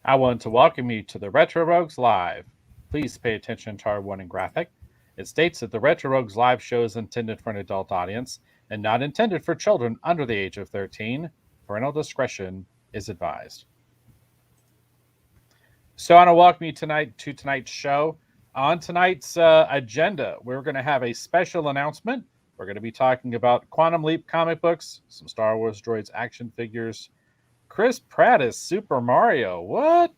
I want to welcome you to the Retro Rogues Live. Please pay attention to our warning graphic. It states that the Retro Rogues Live show is intended for an adult audience and not intended for children under the age of 13. Parental discretion is advised. So I want to welcome you tonight to tonight's show. On tonight's agenda, we're going to have a special announcement. We're going to be talking about Quantum Leap comic books, some Star Wars Droids action figures, Chris Pratt is Super Mario. What?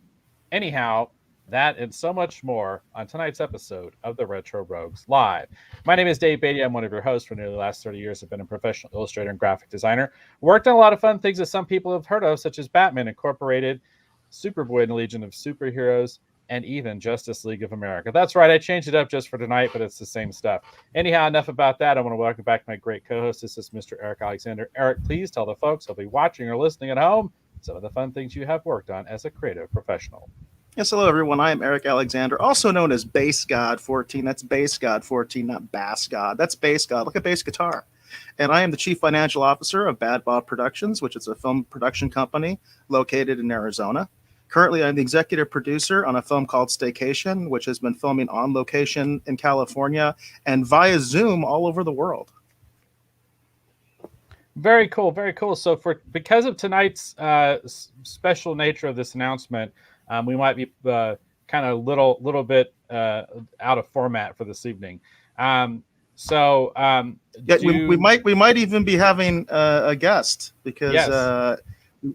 Anyhow, that and so much more on tonight's episode of the Retro Rogues Live. My name is Dave Beatty. I'm one of your hosts. For nearly the last 30 years, I've been a professional illustrator and graphic designer. Worked on a lot of fun things that some people have heard of, such as Batman Incorporated, Superboy and the Legion of Superheroes, and even Justice League of America. That's right. I changed it up just for tonight, but it's the same stuff. Anyhow, enough about that. I want to welcome back my great co-host. This is Mr. Eric Alexander. Eric, please tell the folks who'll be watching or listening at home some of the fun things you have worked on as a creative professional. Yes, hello, everyone. I am Eric Alexander, also known as Bass God 14. That's Bass God 14, not Bass God. That's Bass God, like a bass guitar. And I am the Chief Financial Officer of Bad Bob Productions, which is a film production company located in Arizona. Currently, I'm the executive producer on a film called Staycation, which has been filming on location in California and via Zoom all over the world. Very cool, very cool. So because of tonight's special nature of this announcement, we might be kind of little bit out of format for this evening. We might even be having a guest because yes.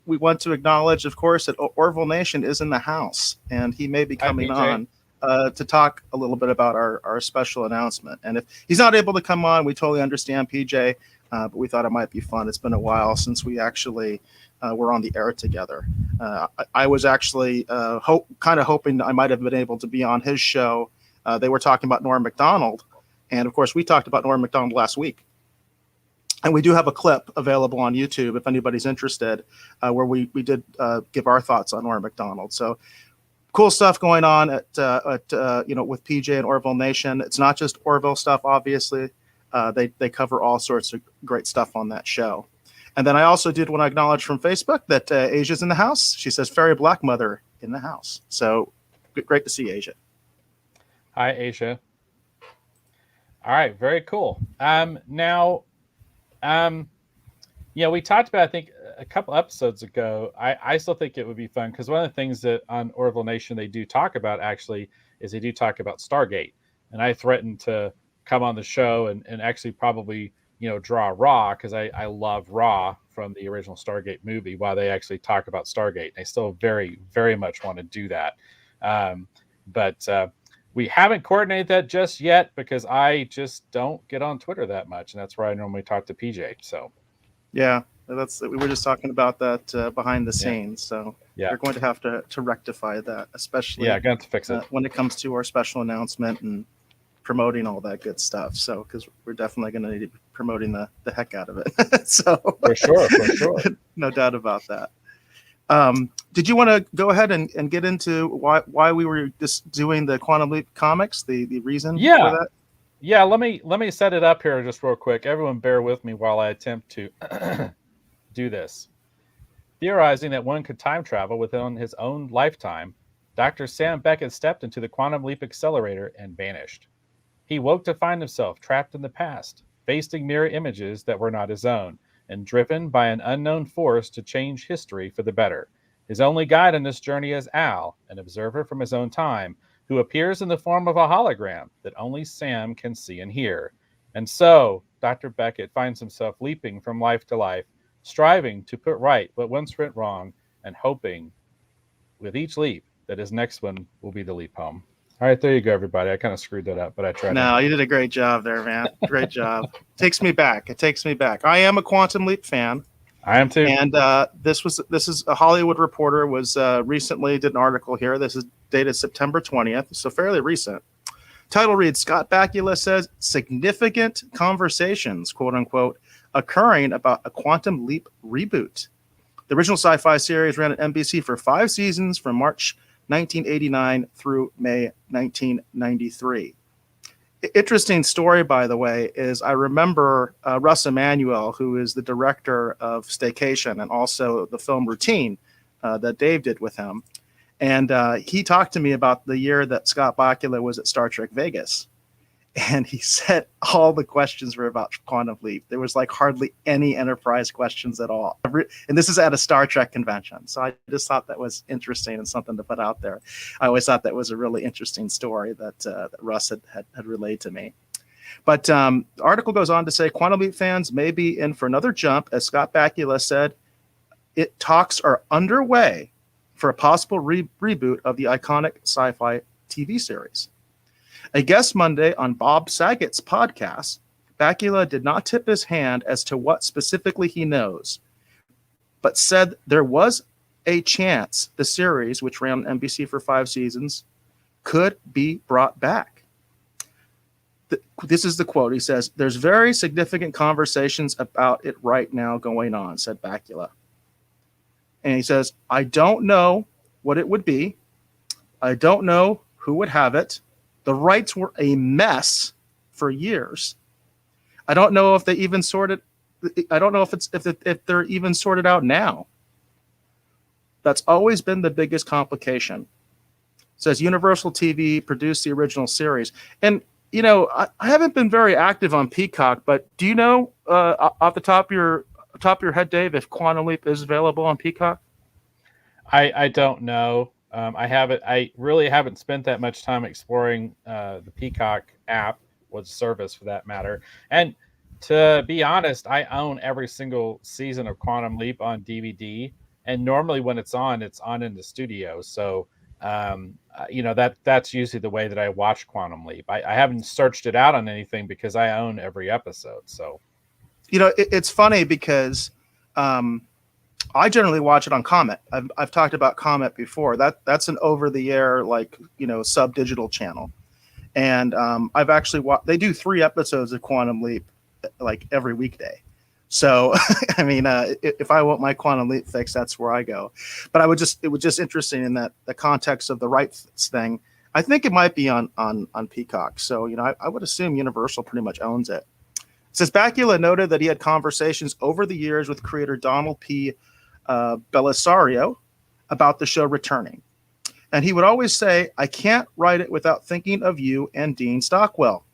We want to acknowledge, of course, that Orville Nation is in the house, and he may be coming on to talk a little bit about our special announcement. And if he's not able to come on, we totally understand, PJ, but we thought it might be fun. It's been a while since we actually were on the air together. I was actually kind of hoping I might have been able to be on his show. They were talking about Norm Macdonald, and of course, we talked about Norm Macdonald last week. And we do have a clip available on YouTube if anybody's interested, where we did give our thoughts on Norm Macdonald. So cool stuff going on at with PJ and Orville Nation. It's not just Orville stuff, obviously. They cover all sorts of great stuff on that show. And then I also did want to acknowledge from Facebook that Asia's in the house. She says Fairy Black Mother in the house. So great to see Asia. Hi, Asia. All right, very cool. We talked about, I think, a couple episodes ago. I still think it would be fun because one of the things that on Orville Nation they do talk about actually is they do talk about Stargate. And I threatened to come on the show and actually probably, draw Raw because I love Raw from the original Stargate movie while they actually talk about Stargate. I still very, very much want to do that. But we haven't coordinated that just yet because I just don't get on Twitter that much. And that's where I normally talk to PJ. So, yeah, we were just talking about that behind the scenes. So we're going to have to rectify that, especially I'm going to fix it when it comes to our special announcement and promoting all that good stuff. So, because we're definitely going to need to be promoting the heck out of it. So for sure. No doubt about that. Did you want to go ahead and get into why we were just doing the Quantum Leap comics, the reason for that? Yeah, let me set it up here just real quick. Everyone bear with me while I attempt to do this. Theorizing that one could time travel within his own lifetime, Dr. Sam Beckett stepped into the Quantum Leap accelerator and vanished. He woke to find himself trapped in the past, facing mirror images that were not his own, and driven by an unknown force to change history for the better. His only guide on this journey is Al, an observer from his own time, who appears in the form of a hologram that only Sam can see and hear. And so, Dr. Beckett finds himself leaping from life to life, striving to put right what once went wrong, and hoping with each leap that his next one will be the leap home. All right, there you go, everybody. I kind of screwed that up, but I tried. No, you did a great job there, man. Great job. Takes me back. It takes me back. I am a Quantum Leap fan. I am too. And this is a Hollywood Reporter was recently did an article here. This is dated September 20th, so fairly recent. Title reads, Scott Bakula says significant conversations, quote unquote, occurring about a Quantum Leap reboot. The original sci-fi series ran at NBC for 5 seasons from March 1989 through May 1993. Interesting story, by the way, is I remember Russ Emanuel, who is the director of Staycation and also the film Routine that Dave did with him. And he talked to me about the year that Scott Bakula was at Star Trek Vegas. And he said all the questions were about Quantum Leap. There was like hardly any Enterprise questions at all. And this is at a Star Trek convention. So I just thought that was interesting and something to put out there. I always thought that was a really interesting story that Russ had relayed to me. But the article goes on to say Quantum Leap fans may be in for another jump. As Scott Bakula said, talks are underway for a possible reboot of the iconic sci-fi TV series. A guest Monday on Bob Saget's podcast, Bakula did not tip his hand as to what specifically he knows, but said there was a chance the series, which ran on NBC for 5 seasons, could be brought back. This is the quote. He says, "There's very significant conversations about it right now going on," said Bakula. And he says, "I don't know what it would be. I don't know who would have it. The rights were a mess for years. I don't know if they even sorted. I don't know if they're even sorted out now. That's always been the biggest complication." It says Universal TV produced the original series. And, you know, I haven't been very active on Peacock, but do you know off the top of your head, Dave, if Quantum Leap is available on Peacock? I don't know. I really haven't spent that much time exploring the Peacock app or service for that matter. And to be honest, I own every single season of Quantum Leap on DVD. And normally when it's on in the studio. So, you know, that's usually the way that I watch Quantum Leap. I haven't searched it out on anything because I own every episode. So, you know, it's funny because I generally watch it on Comet. I've talked about Comet before. That's an over-the-air, like, you know, sub-digital channel. And I've actually they do 3 episodes of Quantum Leap like every weekday. So, I mean, if I want my Quantum Leap fix, that's where I go. But it was just interesting in that the context of the rights thing. I think it might be on Peacock. So, you know, I would assume Universal pretty much owns it. It says Bakula noted that he had conversations over the years with creator Donald P. Belisario about the show returning. And he would always say, "I can't write it without thinking of you and Dean Stockwell."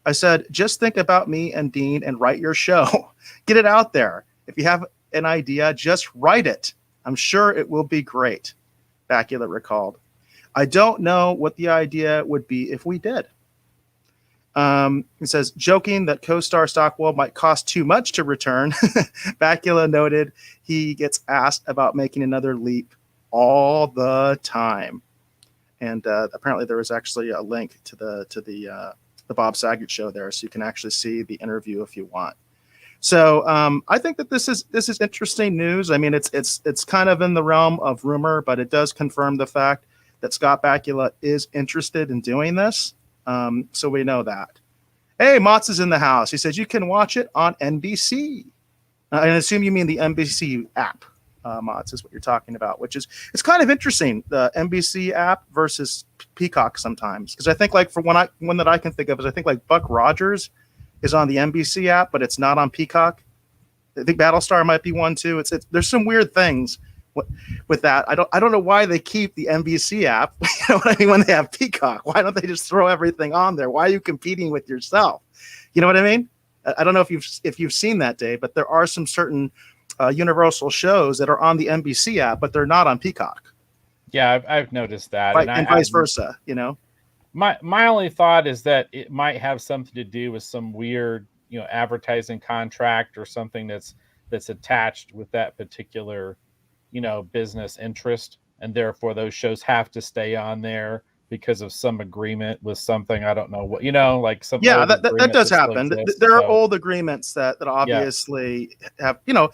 I said, "Just think about me and Dean and write your show. Get it out there. If you have an idea, just write it. I'm sure it will be great," Bakula recalled. "I don't know what the idea would be if we did." He says, joking that co-star Stockwell might cost too much to return, Bakula noted he gets asked about making another leap all the time. And apparently there was actually a link to the Bob Saget show there, so you can actually see the interview if you want. So I think that this is interesting news. I mean, it's kind of in the realm of rumor, but it does confirm the fact that Scott Bakula is interested in doing this. So we know that. Hey, Motz is in the house. He says you can watch it on NBC. I assume you mean the NBC app, Motz, is what you're talking about, which is it's kind of interesting, the NBC app versus Peacock sometimes. Because I think like for one that I can think of is I think like Buck Rogers is on the NBC app, but it's not on Peacock. I think Battlestar might be one too. There's some weird things with that. I don't know why they keep the NBC app. You know what I mean? When they have Peacock, why don't they just throw everything on there? Why are you competing with yourself? You know what I mean? I don't know if you've seen that, Dave, but there are some certain Universal shows that are on the NBC app, but they're not on Peacock. Yeah, I've noticed that, right, and vice versa. You know, my only thought is that it might have something to do with some weird, you know, advertising contract or something that's attached with that particular, you know, business interest, and therefore those shows have to stay on there because of some agreement with something. I don't know what, you know, like some. Yeah, that does happen. There are old agreements that obviously have, you know,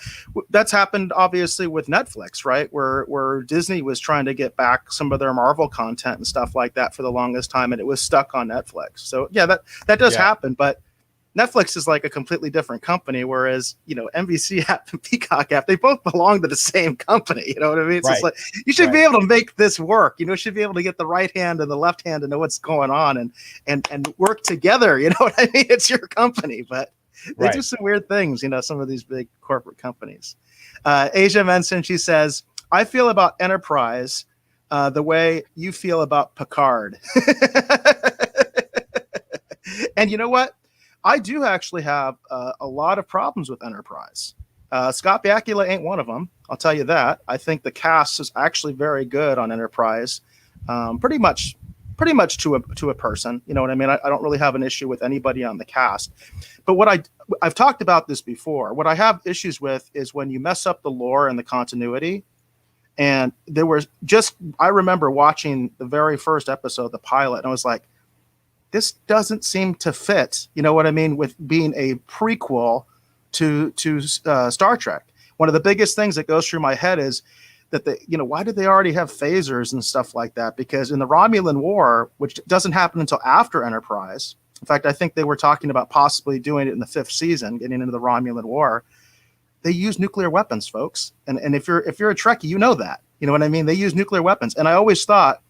that's happened obviously with Netflix, right? Where Disney was trying to get back some of their Marvel content and stuff like that for the longest time, and it was stuck on Netflix. So yeah, that does happen, but Netflix is like a completely different company, whereas, you know, NBC app and Peacock app, they both belong to the same company. You know what I mean? It's just like, you should be able to make this work. You know, you should be able to get the right hand and the left hand to know what's going on and work together. You know what I mean? It's your company, but they do some weird things, you know, some of these big corporate companies. Asia mentioned, she says, I feel about Enterprise the way you feel about Picard. And you know what? I do actually have a lot of problems with Enterprise. Scott Bakula ain't one of them. I'll tell you that. I think the cast is actually very good on Enterprise. Pretty much to a person. You know what I mean? I don't really have an issue with anybody on the cast. But what I've talked about this before. What I have issues with is when you mess up the lore and the continuity. And I remember watching the very first episode, the pilot, and I was like, this doesn't seem to fit. You know what I mean? With being a prequel to Star Trek. One of the biggest things that goes through my head is that why did they already have phasers and stuff like that? Because in the Romulan War, which doesn't happen until after Enterprise, in fact, I think they were talking about possibly doing it in the 5th season, getting into the Romulan War. They use nuclear weapons, folks. And if you're a Trekkie, you know that. You know what I mean? They use nuclear weapons. And I always thought,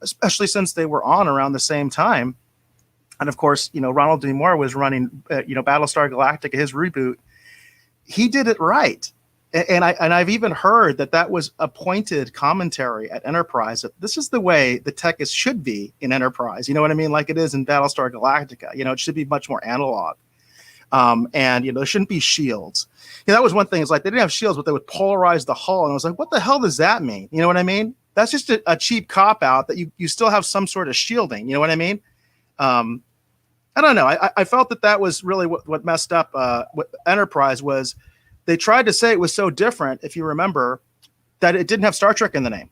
especially since they were on around the same time, and of course, Ronald D. Moore was running, Battlestar Galactica, his reboot. He did it right. And I've even heard that was a pointed commentary at Enterprise, that this is the way the tech should be in Enterprise. You know what I mean? Like it is in Battlestar Galactica. It should be much more analog. And there shouldn't be shields. That was one thing. It's like they didn't have shields, but they would polarize the hull. And I was like, what the hell does that mean? You know what I mean? That's just a cheap cop out that you still have some sort of shielding. You know what I mean? I don't know. I felt that was really what messed up what Enterprise was. They tried to say it was so different, if you remember, that it didn't have Star Trek in the name.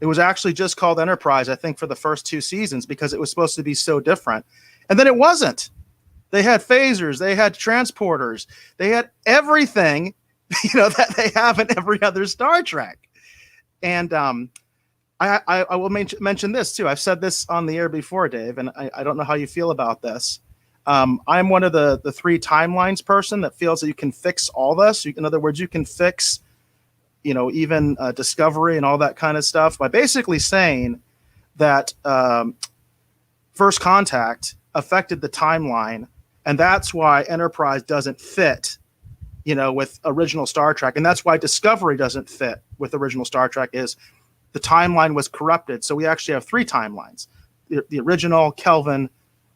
It was actually just called Enterprise, I think, for the first 2 seasons because it was supposed to be so different. And then it wasn't. They had phasers, they had transporters, they had everything, that they have in every other Star Trek. And I will mention this too. I've said this on the air before, Dave, and I don't know how you feel about this. I'm one of the 3 timelines person that feels that you can fix all this. In other words, you can fix, even Discovery and all that kind of stuff by basically saying that First Contact affected the timeline. And that's why Enterprise doesn't fit, with original Star Trek. And that's why Discovery doesn't fit with original Star Trek is the timeline was corrupted. So we actually have 3 timelines, the original, Kelvin,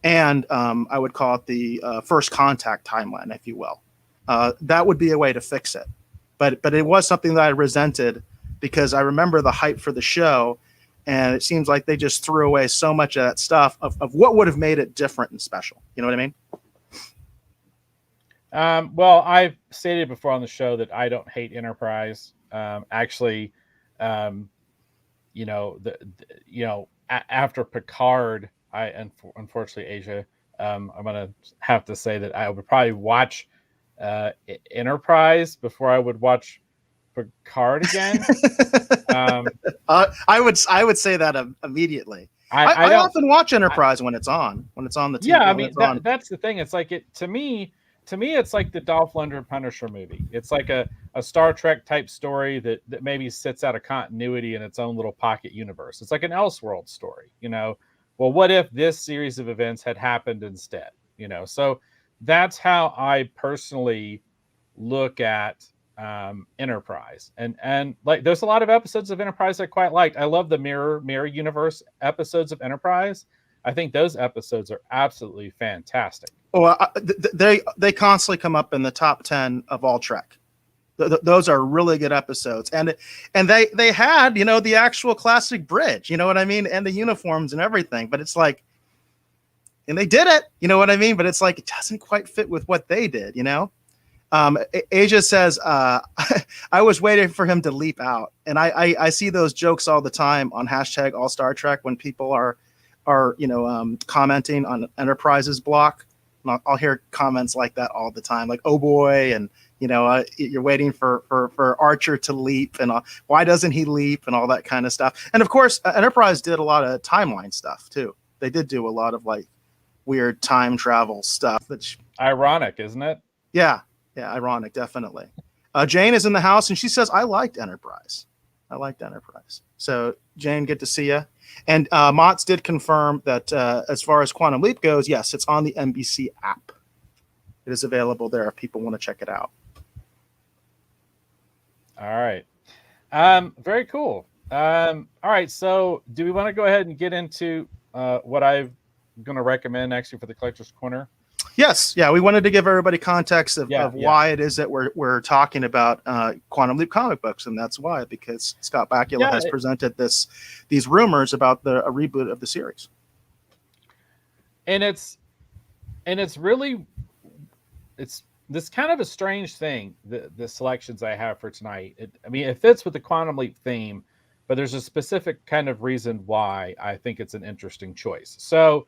and I would call it the First Contact timeline, if you will. That would be a way to fix it. But it was something that I resented because I remember the hype for the show. And it seems like they just threw away so much of that stuff of what would have made it different and special. You know what I mean? Well, I've stated before on the show that I don't hate Enterprise. Actually, after Picard, unfortunately, Asia, I'm going to have to say that I would probably watch Enterprise before I would watch Picard again. I would say that immediately. I often watch Enterprise when it's on the TV. Yeah, I mean that's the thing. It's like to me, it's like the Dolph Lundgren Punisher movie. It's like a Star Trek type story that maybe sits out of continuity in its own little pocket universe. It's like an Elseworld story, Well, what if this series of events had happened instead? So that's how I personally look at Enterprise. And like there's a lot of episodes of Enterprise I quite liked. I love the mirror universe episodes of Enterprise. I think those episodes are absolutely fantastic. Oh, they constantly come up in the top 10 of all Trek. Those are really good episodes, and they had the actual classic bridge, you know what I mean, and the uniforms and everything. But it's like, and they did it, you know what I mean. But it's like it doesn't quite fit with what they did, Asia says, I was waiting for him to leap out, and I see those jokes all the time on hashtag All Star Trek when people are commenting on Enterprise's block. I'll hear comments like that all the time, like "oh boy," and you're waiting for Archer to leap, and why doesn't he leap, and all that kind of stuff. And of course, Enterprise did a lot of timeline stuff too. They did do a lot of like weird time travel stuff. That's ironic, isn't it? Yeah, ironic, definitely. Jane is in the house, and she says, "I liked Enterprise. So Jane, good to see you. And Motts did confirm that as far as Quantum Leap goes, yes, it's on the NBC app. It is available there if people want to check it out. All right. Very cool. All right. So, do we want to go ahead and get into what I'm going to recommend actually for the Collector's Corner? Yes, yeah, we wanted to give everybody context of, Yeah. why it is that we're talking about Quantum Leap comic books, and that's why, because Scott Bakula has presented these rumors about a reboot of the series, and it's really this kind of a strange thing. The selections I have for tonight. It fits with the Quantum Leap theme, but there's a specific kind of reason why I think it's an interesting choice. So,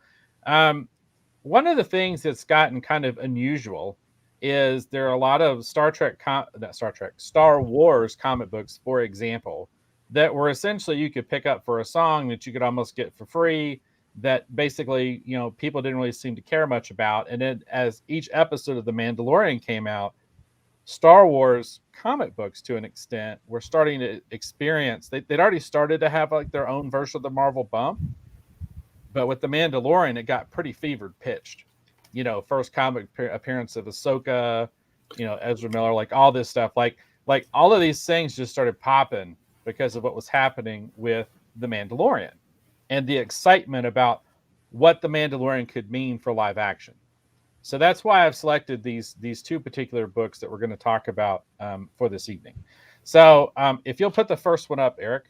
one of the things that's gotten kind of unusual is there are a lot of Star Wars comic books, for example, that were essentially you could pick up for a song that you could almost get for free. That basically, people didn't really seem to care much about. And then as each episode of The Mandalorian came out, Star Wars comic books, to an extent, were starting to experience. They'd already started to have like their own version of the Marvel bump, but with The Mandalorian, it got pretty fevered pitched. First comic appearance of Ahsoka, Ezra Miller, like all this stuff, like all of these things just started popping because of what was happening with The Mandalorian and the excitement about what The Mandalorian could mean for live action. So that's why I've selected these two particular books that we're going to talk about for this evening. So if you'll put the first one up, Eric.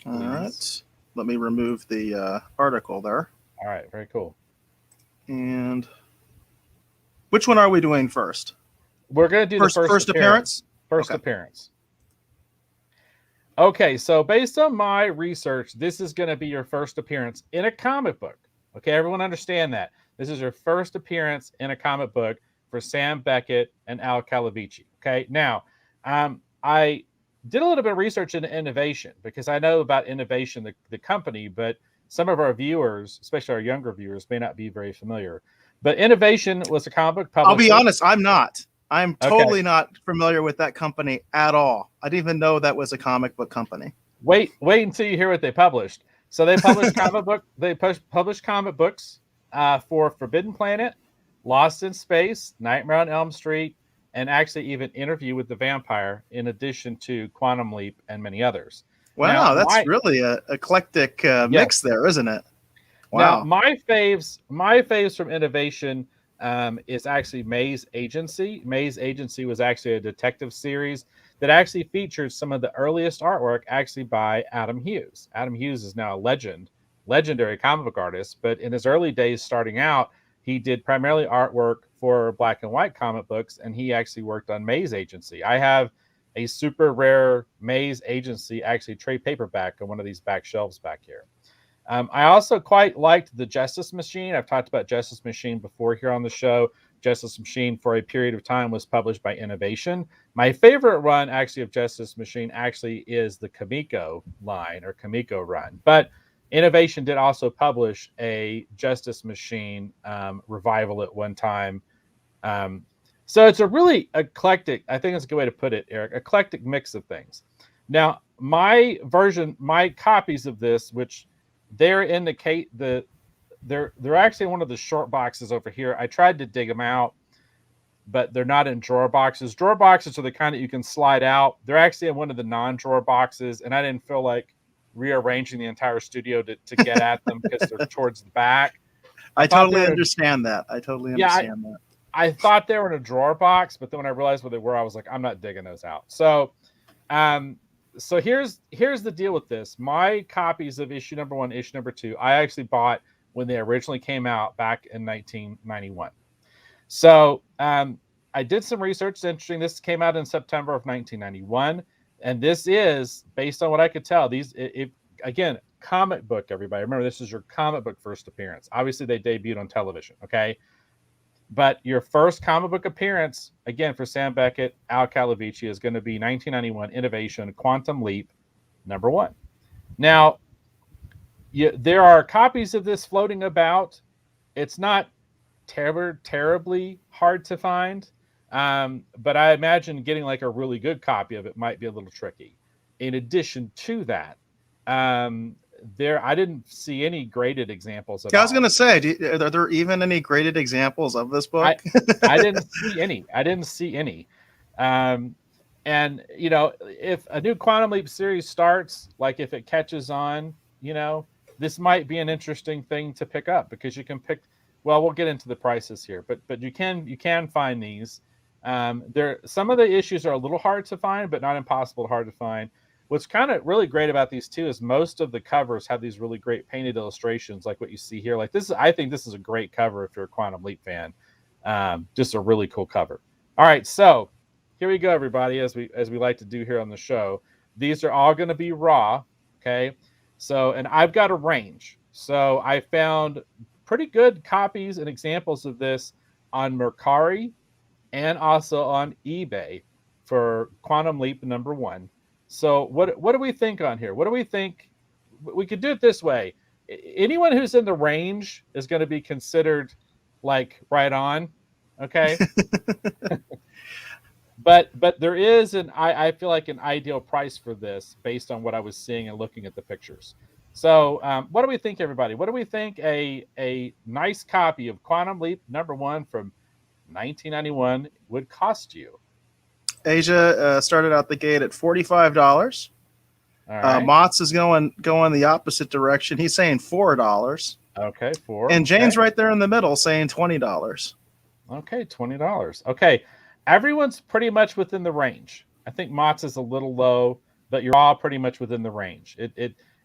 All right. Let me remove the article there. All right, very cool. And which one are we doing first? We're going to do the first appearance. First appearance. Okay, so based on my research, this is going to be your first appearance in a comic book. Okay, everyone understand that. This is your first appearance in a comic book for Sam Beckett and Al Calavici. Okay, now I did a little bit of research into Innovation because I know about Innovation, the company, but some of our viewers, especially our younger viewers, may not be very familiar. But Innovation was a comic book publisher. I'll be honest, I'm not. I'm totally not familiar with that company at all. I didn't even know that was a comic book company. Wait until you hear what they published. So they published published comic books for Forbidden Planet, Lost in Space, Nightmare on Elm Street, and actually even Interview with the Vampire, in addition to Quantum Leap and many others. Wow, that's really an eclectic mix there, isn't it? Wow. Now, my faves from Innovation is actually May's Agency. May's Agency was actually a detective series that actually featured some of the earliest artwork actually by Adam Hughes. Adam Hughes is now a legendary comic book artist, but in his early days starting out, he did primarily artwork for black and white comic books, and he actually worked on May's Agency. I have a super rare May's Agency actually trade paperback on one of these back shelves back here. I also quite liked the Justice Machine. I've talked about Justice Machine before here on the show. Justice Machine for a period of time was published by Innovation. My favorite run actually of Justice Machine actually is the Kamiko line or Kamiko run. But Innovation did also publish a Justice Machine revival at one time. So it's a really eclectic, I think that's a good way to put it, Eric, eclectic mix of things. Now, my copies of this, which they're in they're actually in one of the short boxes over here. I tried to dig them out, but they're not in drawer boxes. Drawer boxes are the kind that you can slide out. They're actually in one of the non-drawer boxes, and I didn't feel like rearranging the entire studio to get at them because they're towards the back. I totally understand that. I thought they were in a drawer box, but then when I realized what they were, I was like, I'm not digging those out. So, so here's the deal with this. My copies of issue number 1, issue number 2, I actually bought when they originally came out back in 1991. So I did some research. It's interesting. This came out in September of 1991, and this is based on what I could tell. Again, comic book. Everybody, remember this is your comic book first appearance. Obviously, they debuted on television. Okay. But your first comic book appearance, again, for Sam Beckett, Al Calavici, is going to be 1991 Innovation Quantum Leap number 1. Now, there are copies of this floating about. It's not terribly hard to find, but I imagine getting like a really good copy of it might be a little tricky. In addition to that, I didn't see any graded examples of it. I was going to say, are there even any graded examples of this book? I didn't see any. And if a new Quantum Leap series starts, like if it catches on, this might be an interesting thing to pick up, because you can pick. Well, we'll get into the prices here, but you can find these. There, some of the issues are a little hard to find, but not impossible hard to find. What's kind of really great about these too is most of the covers have these really great painted illustrations, like what you see here. Like this, I think this is a great cover if you're a Quantum Leap fan. Just a really cool cover. All right, so here we go, everybody. As we like to do here on the show, these are all going to be raw. Okay, so and I've got a range. So I found pretty good copies and examples of this on Mercari and also on eBay for Quantum Leap #1. So what do we think on here? What do we think? We could do it this way. Anyone who's in the range is going to be considered like right on. Okay. But there is I feel like an ideal price for this based on what I was seeing and looking at the pictures. So what do we think, everybody? What do we think a nice copy of Quantum Leap #1 from 1991 would cost you? Asia started out the gate at $45. All right. Mott's is going the opposite direction. He's saying $4. Okay, $4. And Jane's right there in the middle saying $20. Okay, $20. Okay, everyone's pretty much within the range. I think Mott's is a little low, but you're all pretty much within the range.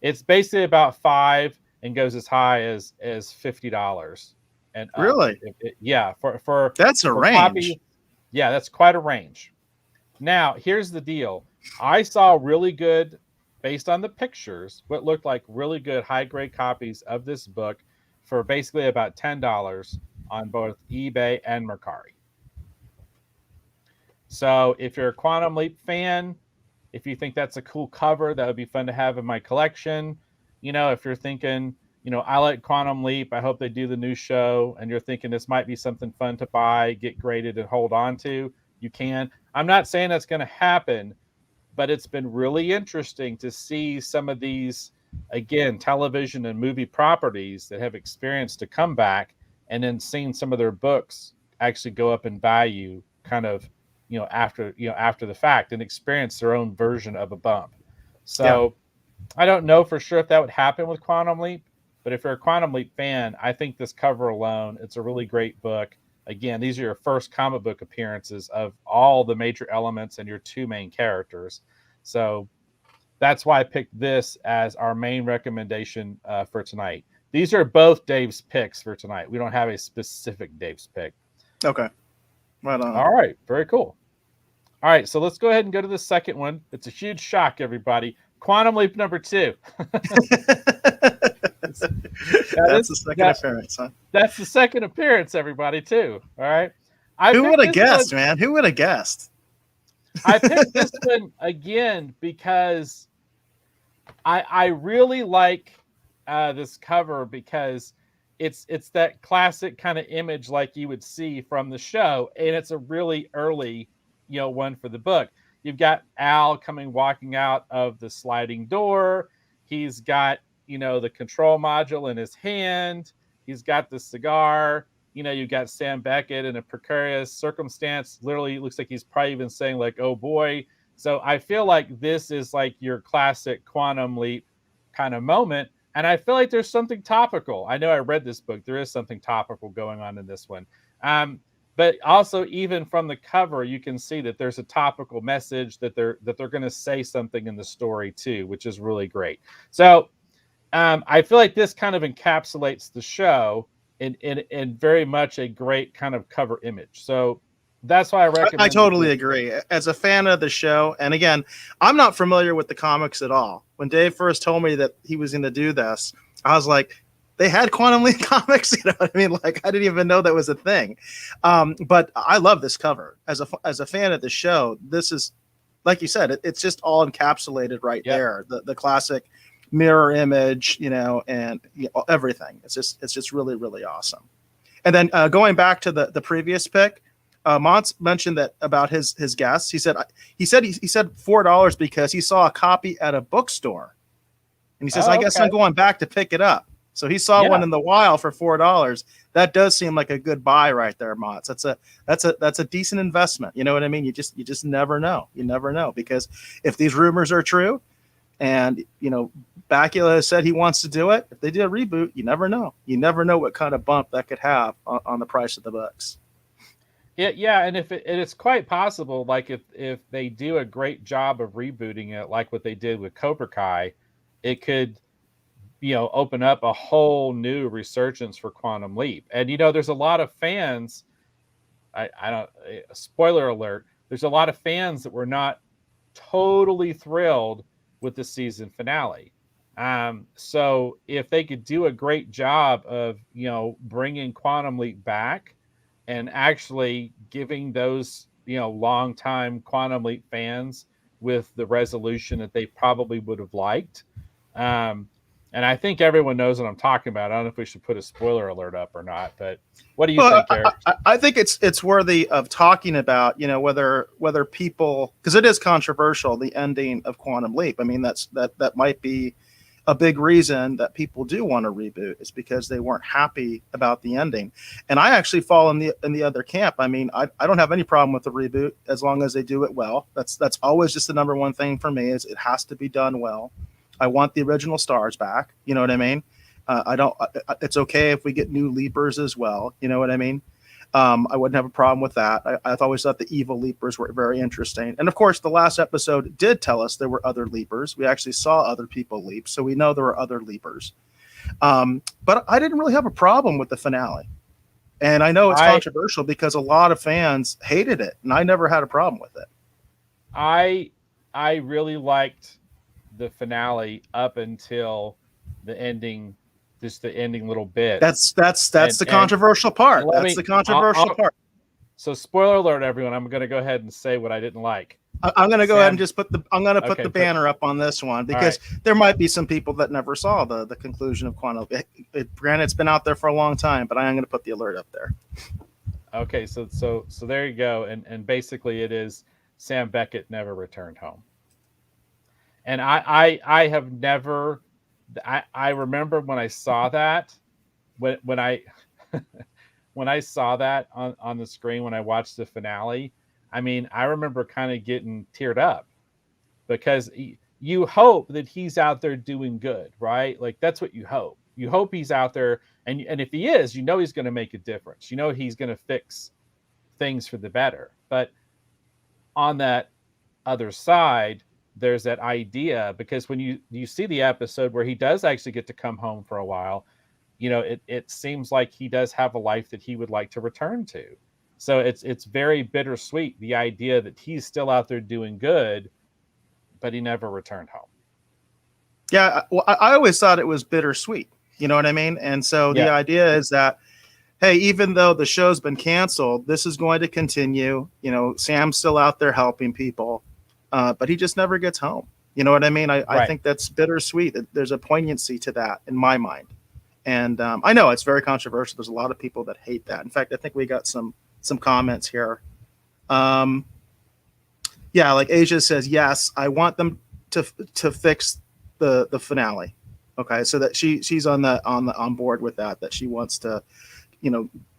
It's basically about $5 and goes as high as $50. And really, yeah, for that's a range. Copy, yeah, that's quite a range. Now, here's the deal. I saw really good, based on the pictures, what looked like really good high-grade copies of this book for basically about $10 on both eBay and Mercari. So if you're a Quantum Leap fan, if you think that's a cool cover that would be fun to have in my collection, if you're thinking, I like Quantum Leap, I hope they do the new show, and you're thinking this might be something fun to buy, get graded, and hold on to, you can. I'm not saying that's going to happen, but it's been really interesting to see some of these, again, television and movie properties that have experienced a comeback, and then seeing some of their books actually go up in value kind of, after the fact, and experience their own version of a bump. So I don't know for sure if that would happen with Quantum Leap, but if you're a Quantum Leap fan, I think this cover alone, it's a really great book. Again, these are your first comic book appearances of all the major elements and your two main characters. So that's why I picked this as our main recommendation for tonight. These are both Dave's picks for tonight. We don't have a specific Dave's pick. Okay. Right on. All right. Very cool. All right. So let's go ahead and go to the second one. It's a huge shock, everybody. Quantum Leap #2. That's the second appearance, huh? That's the second appearance, everybody, too. All right. Who would have guessed, man? Who would have guessed? I picked this one again because I really like this cover, because it's that classic kind of image like you would see from the show, and it's a really early, one for the book. You've got Al walking out of the sliding door. He's got, the control module in his hand. He's got the cigar. You've got Sam Beckett in a precarious circumstance. Literally, it looks like he's probably even saying like, oh boy. So I feel like this is like your classic Quantum Leap kind of moment. And I feel like there's something topical. I know I read this book. There is something topical going on in this one. But also, even from the cover, you can see that there's a topical message that they're going to say something in the story too, which is really great. So I feel like this kind of encapsulates the show in very much a great kind of cover image. So that's why I recommend. I totally agree. As a fan of the show, and again, I'm not familiar with the comics at all. When Dave first told me that he was going to do this, I was like, they had Quantum Leap comics, you know what I mean? Like, I didn't even know that was a thing. But I love this cover. As a fan of the show, this is, like you said, it's just all encapsulated right there. The classic mirror image, and everything. It's just really, really awesome. And then going back to the previous pick, Montz mentioned that about his guests. He said $4 because he saw a copy at a bookstore, and he says, I guess I'm going back to pick it up. So he saw one in the wild for $4. That does seem like a good buy right there, Mott's. That's a decent investment. You know what I mean? You just never know. You never know, because if these rumors are true, and Bakula has said he wants to do it, if they do a reboot, you never know. You never know what kind of bump that could have on the price of the books. Yeah, and it's quite possible, like if they do a great job of rebooting it, like what they did with Cobra Kai, it could open up a whole new resurgence for Quantum Leap. And there's a lot of fans. I don't. Spoiler alert. There's a lot of fans that were not totally thrilled with the season finale. So if they could do a great job of bringing Quantum Leap back, and actually giving those longtime Quantum Leap fans with the resolution that they probably would have liked. And I think everyone knows what I'm talking about. I don't know if we should put a spoiler alert up or not, but what do you think, Eric? I think it's worthy of talking about, whether people, because it is controversial, the ending of Quantum Leap. I mean, that might be a big reason that people do want to reboot, is because they weren't happy about the ending. And I actually fall in the other camp. I mean, I don't have any problem with the reboot as long as they do it well. That's always just the number one thing for me, is it has to be done well. I want the original stars back. You know what I mean? It's okay if we get new leapers as well. You know what I mean? I wouldn't have a problem with that. I've always thought the evil leapers were very interesting. And of course, the last episode did tell us there were other leapers. We actually saw other people leap, so we know there were other leapers. But I didn't really have a problem with the finale. And I know it's controversial because a lot of fans hated it, and I never had a problem with it. I really liked the finale up until the ending. Just the ending little bit. That's the controversial part. That's the controversial part. So, spoiler alert, everyone. I'm going to go ahead and say what I didn't like. I'm going to go ahead and just put the banner up on this one, because there might be some people that never saw the conclusion of Quantum. Granted, it's been out there for a long time, but I am going to put the alert up there. Okay, so there you go, and basically it is Sam Beckett never returned home, and I have never. I remember when I saw that, when I when I saw that on the screen when I watched the finale. I mean, I remember kind of getting teared up, because you hope that he's out there doing good, right? Like, that's what you hope. You hope he's out there, and if he is, he's going to make a difference. He's going to fix things for the better. But on that other side, there's that idea, because when you see the episode where he does actually get to come home for a while, it seems like he does have a life that he would like to return to. So it's very bittersweet, the idea that he's still out there doing good, but he never returned home. Yeah, well, I always thought it was bittersweet. You know what I mean? And so the idea is that, hey, even though the show's been canceled, this is going to continue. Sam's still out there helping people. But he just never gets home. You know what I mean? I think that's bittersweet. There's a poignancy to that in my mind. And I know it's very controversial. There's a lot of people that hate that. In fact, I think we got some comments here. Like Asia says, yes, I want them to fix the finale. Okay, so that she's on board with that she wants to,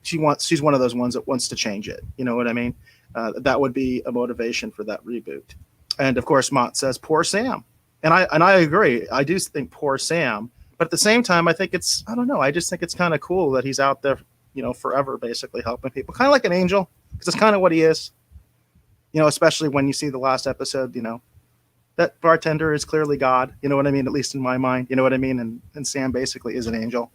she's one of those ones that wants to change it. You know what I mean? That would be a motivation for that reboot. And of course, Mott says, poor Sam. And I agree. I do think poor Sam. But at the same time, I think I don't know. I just think it's kind of cool that he's out there, forever, basically helping people. Kind of like an angel, because it's kind of what he is. Especially when you see the last episode, that bartender is clearly God. You know what I mean? At least in my mind. You know what I mean? And Sam basically is an angel.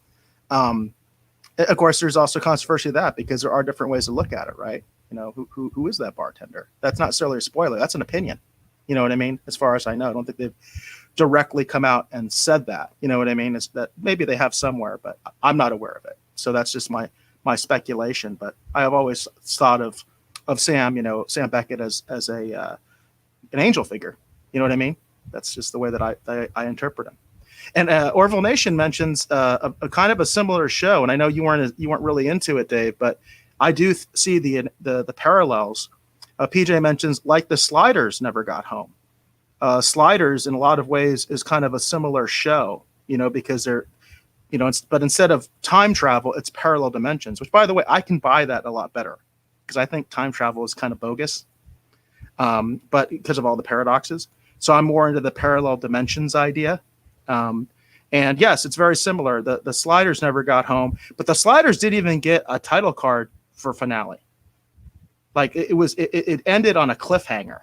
Of course, there's also controversy to that, because there are different ways to look at it, right? Who is that bartender? That's not necessarily a spoiler. That's an opinion. You know what I mean? As far as I know, I don't think they've directly come out and said that. You know what I mean? It's that maybe they have somewhere, but I'm not aware of it. So that's just my speculation. But I have always thought of Sam, Sam Beckett as an angel figure. You know what I mean? That's just the way that I interpret him. And Orville Nation mentions a kind of a similar show, and I know you weren't really into it, Dave, but I do see the parallels. PJ mentions, like, the Sliders never got home. Sliders, in a lot of ways, is kind of a similar show, because they're but instead of time travel, it's parallel dimensions, which, by the way, I can buy that a lot better because I think time travel is kind of bogus, but because of all the paradoxes. So I'm more into the parallel dimensions idea. And yes, it's very similar. The Sliders never got home, but the Sliders didn't even get a title card for finale. Like it ended on a cliffhanger.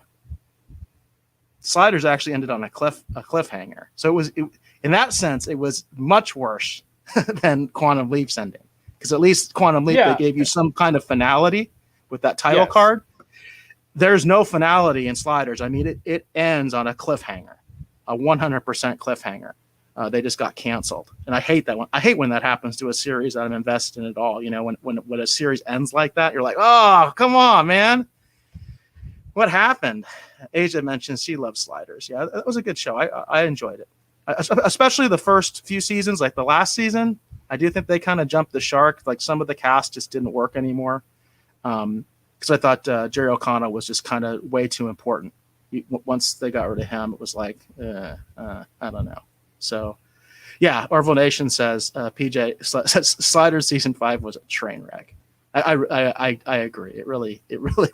Sliders actually ended on a cliffhanger. So it was in that sense, it was much worse than Quantum Leap's ending, because at least Quantum Leap, they gave you some kind of finality with that title card. There's no finality in Sliders. I mean, it ends on a cliffhanger, a 100% cliffhanger. They just got canceled, and I hate that one. I hate when that happens to a series that I'm invested in at all. When a series ends like that, you're like, oh, come on, man. What happened? Asia mentioned she loves Sliders. Yeah, that was a good show. I enjoyed it, especially the first few seasons. Like the last season, I do think they kind of jumped the shark. Like some of the cast just didn't work anymore, because I thought Jerry O'Connell was just kind of way too important. Once they got rid of him, it was like, I don't know. So, yeah, Orville Nation says PJ Sliders season 5 was a train wreck. I agree. It really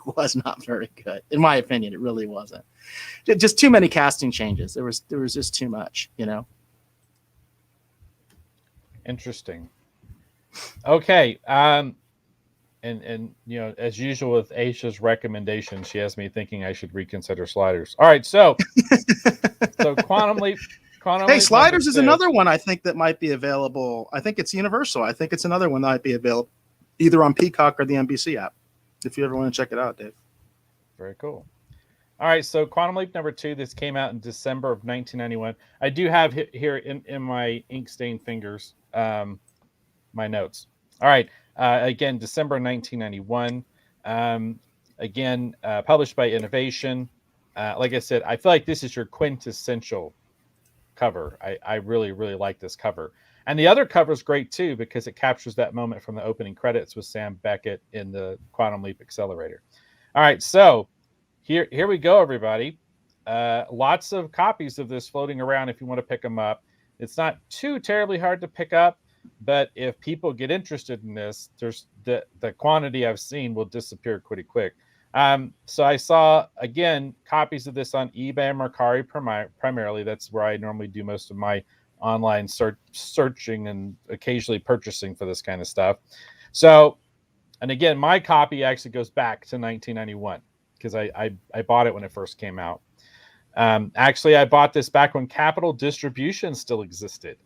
was not very good, in my opinion. It really wasn't. Just too many casting changes. There was just too much. Interesting. Okay. And as usual with Aisha's recommendation, she has me thinking I should reconsider Sliders. All right, so Quantum Leap. Hey, Sliders is another one I think that might be available. I think it's Universal. I think it's another one that might be available either on Peacock or the NBC app, if you ever want to check it out, Dave. Very cool. All right, so Quantum Leap number 2, this came out in December of 1991. I do have here in my ink-stained fingers my notes. All right, again, December 1991. Again, published by Innovation. Like I said, I feel like this is your quintessential cover. I really, really like this cover. And the other cover is great too, because it captures that moment from the opening credits with Sam Beckett in the Quantum Leap Accelerator. All right, so here we go, everybody. Lots of copies of this floating around if you want to pick them up. It's not too terribly hard to pick up, but if people get interested in this, there's the quantity I've seen will disappear pretty quick. So I saw, again, copies of this on eBay and Mercari primarily. That's where I normally do most of my online searching and occasionally purchasing for this kind of stuff. So, and again, my copy actually goes back to 1991 because I bought it when it first came out. Actually, I bought this back when Capital Distribution still existed.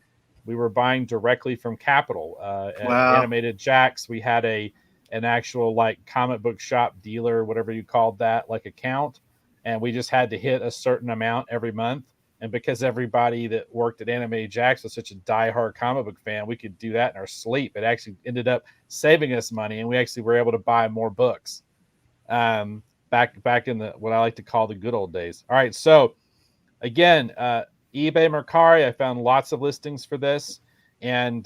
We were buying directly from Capital. Wow. Animated Jacks, we had an actual like comic book shop dealer, whatever you called that, like account. And we just had to hit a certain amount every month. And because everybody that worked at Animated Jacks was such a diehard comic book fan, we could do that in our sleep. It actually ended up saving us money, and we actually were able to buy more books back in the what I like to call the good old days. All right, so again, eBay, Mercari, I found lots of listings for this. And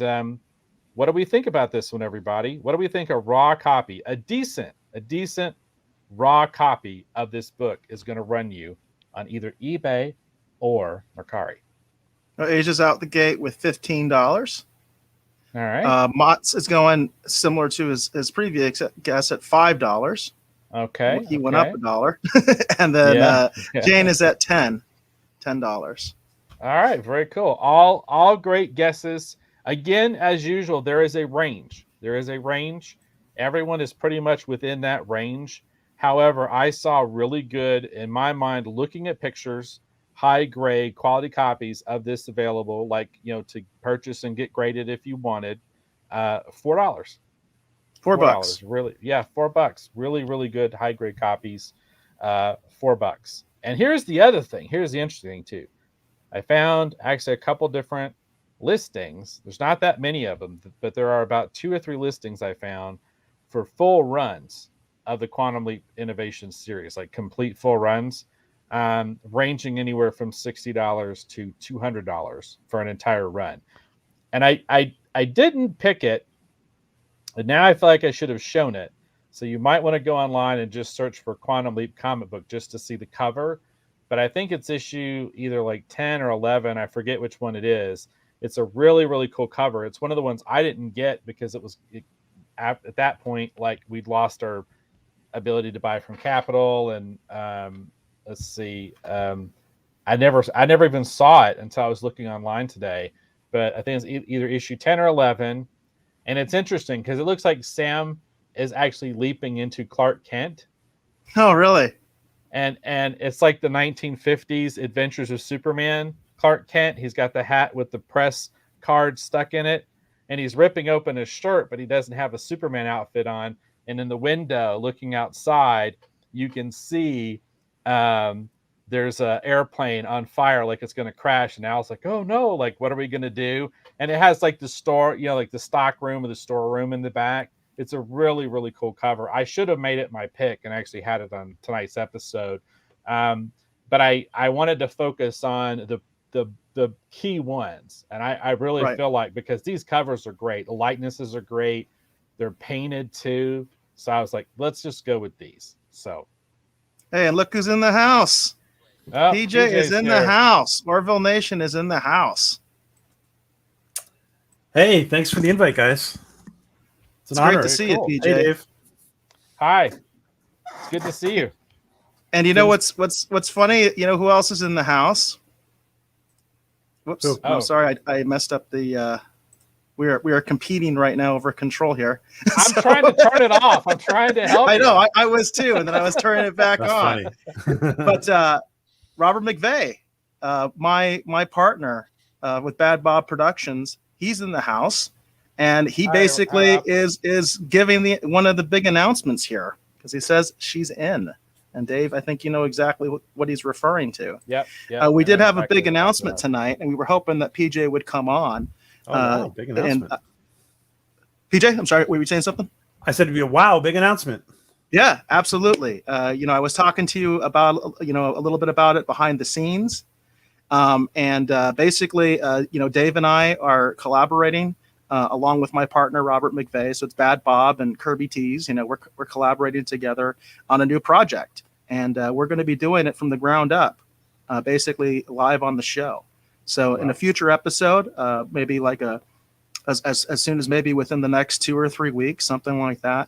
what do we think about this one, everybody? What do we think a raw copy, a decent raw copy of this book is going to run you on either eBay or Mercari? Asia's out the gate with $15. All right. Mott's is going similar to his previous guess at $5. Okay. He went up $1. And then Jane is at $10. All right, very cool. All great guesses. Again, as usual, there is a range. Everyone is pretty much within that range. However, I saw really good, in my mind, looking at pictures, high grade quality copies of this available, like, to purchase and get graded if you wanted. $4. $4. Really, yeah, $4. Really, really good high grade copies. $4. And here's the other thing. Here's the interesting thing too. I found actually a couple different listings. There's not that many of them, but there are about 2 or 3 listings I found for full runs of the Quantum Leap Innovation series, like complete full runs, ranging anywhere from $60 to $200 for an entire run. And I didn't pick it, and now I feel like I should have shown it. So you might want to go online and just search for Quantum Leap comic book just to see the cover. But I think it's issue either like 10 or 11. I forget which one it is. It's a really, really cool cover. It's one of the ones I didn't get because at that point, like, we'd lost our ability to buy from Capital, and let's see, I never even saw it until I was looking online today. But I think it's either issue 10 or 11, and it's interesting because it looks like Sam is actually leaping into Clark Kent. Oh, really? And it's like the 1950s Adventures of Superman Clark Kent. He's got the hat with the press card stuck in it, and he's ripping open his shirt, but he doesn't have a Superman outfit on. And in the window, looking outside, you can see there's an airplane on fire, like it's going to crash. And Al's like, "Oh no! Like, what are we going to do?" And it has like the store, like the stock room or the storeroom in the back. It's a really, really cool cover. I should have made it my pick and actually had it on tonight's episode, but I wanted to focus on the key ones, and I really feel like, because these covers are great, the likenesses are great, they're painted too. So I was like, let's just go with these. So, hey, and look who's in the house. PJ is in the house. Orville Nation is in the house. Hey, thanks for the invite, guys. It's great to see you, PJ. Hey, Dave. Hi. It's good to see you. And you know what's funny? You know who else is in the house? Whoops. Oh. No, sorry, I messed up the. We are competing right now over control here. I'm trying to turn it off. I'm trying to help. I know. I was too, and then I was turning it back on. But Robert McVeigh, my partner with Bad Bob Productions, he's in the house, and he basically is giving one of the big announcements here, because he says she's in. And Dave, I think you know exactly what he's referring to. Yep. We did have a big announcement tonight, and we were hoping that PJ would come on. Wow, big announcement. And, PJ, I'm sorry, were you saying something? I said it'd be a wow, big announcement. Yeah, absolutely. I was talking to you about, a little bit about it behind the scenes. Basically, Dave and I are collaborating along with my partner, Robert McVeigh. So it's Bad Bob and Kirby Tees. We're collaborating together on a new project, and we're going to be doing it from the ground up, basically live on the show. So in a future episode, maybe like as soon as maybe within the next 2 or 3 weeks, something like that,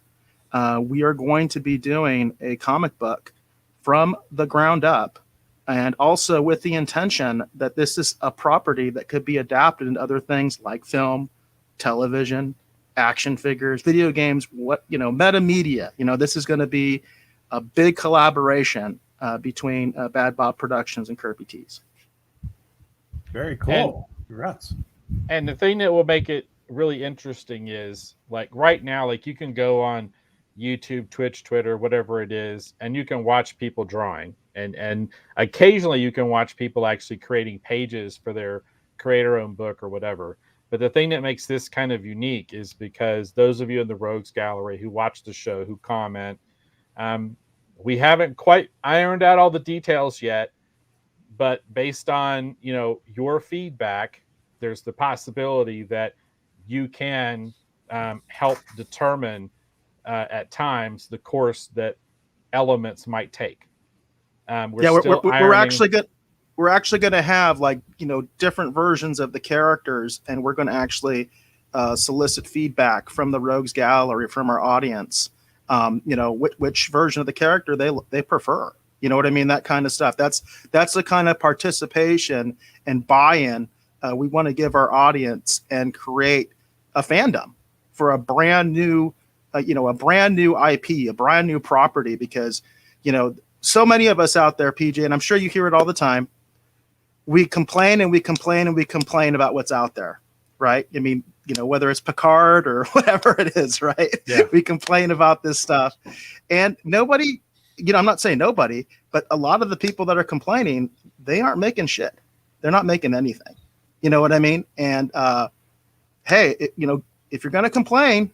we are going to be doing a comic book from the ground up, and also with the intention that this is a property that could be adapted into other things like film, television, action figures, video games, meta media. This is going to be a big collaboration between Bad Bob Productions and Kirby Tees. Very cool. Congrats. And the thing that will make it really interesting is, like, right now, like, you can go on YouTube, Twitch, Twitter, whatever it is, and you can watch people drawing, and occasionally you can watch people actually creating pages for their creator-owned book or whatever. But the thing that makes this kind of unique is because those of you in the Rogues Gallery who watch the show, who comment, we haven't quite ironed out all the details yet. But based on, your feedback, there's the possibility that you can help determine at times the course that elements might take. We're actually good. We're actually going to have different versions of the characters, and we're going to actually solicit feedback from the Rogues Gallery, from our audience. Which version of the character they prefer. You know what I mean? That kind of stuff. That's the kind of participation and buy-in we want to give our audience, and create a fandom for a brand new, a brand new IP, a brand new property. Because, so many of us out there, PJ, and I'm sure you hear it all the time, we complain and we complain and we complain about what's out there, right? I mean, whether it's Picard or whatever it is, right? Yeah. We complain about this stuff, and nobody. I'm not saying nobody, but a lot of the people that are complaining, they aren't making shit. They're not making anything. You know what I mean? And hey, if you're going to complain,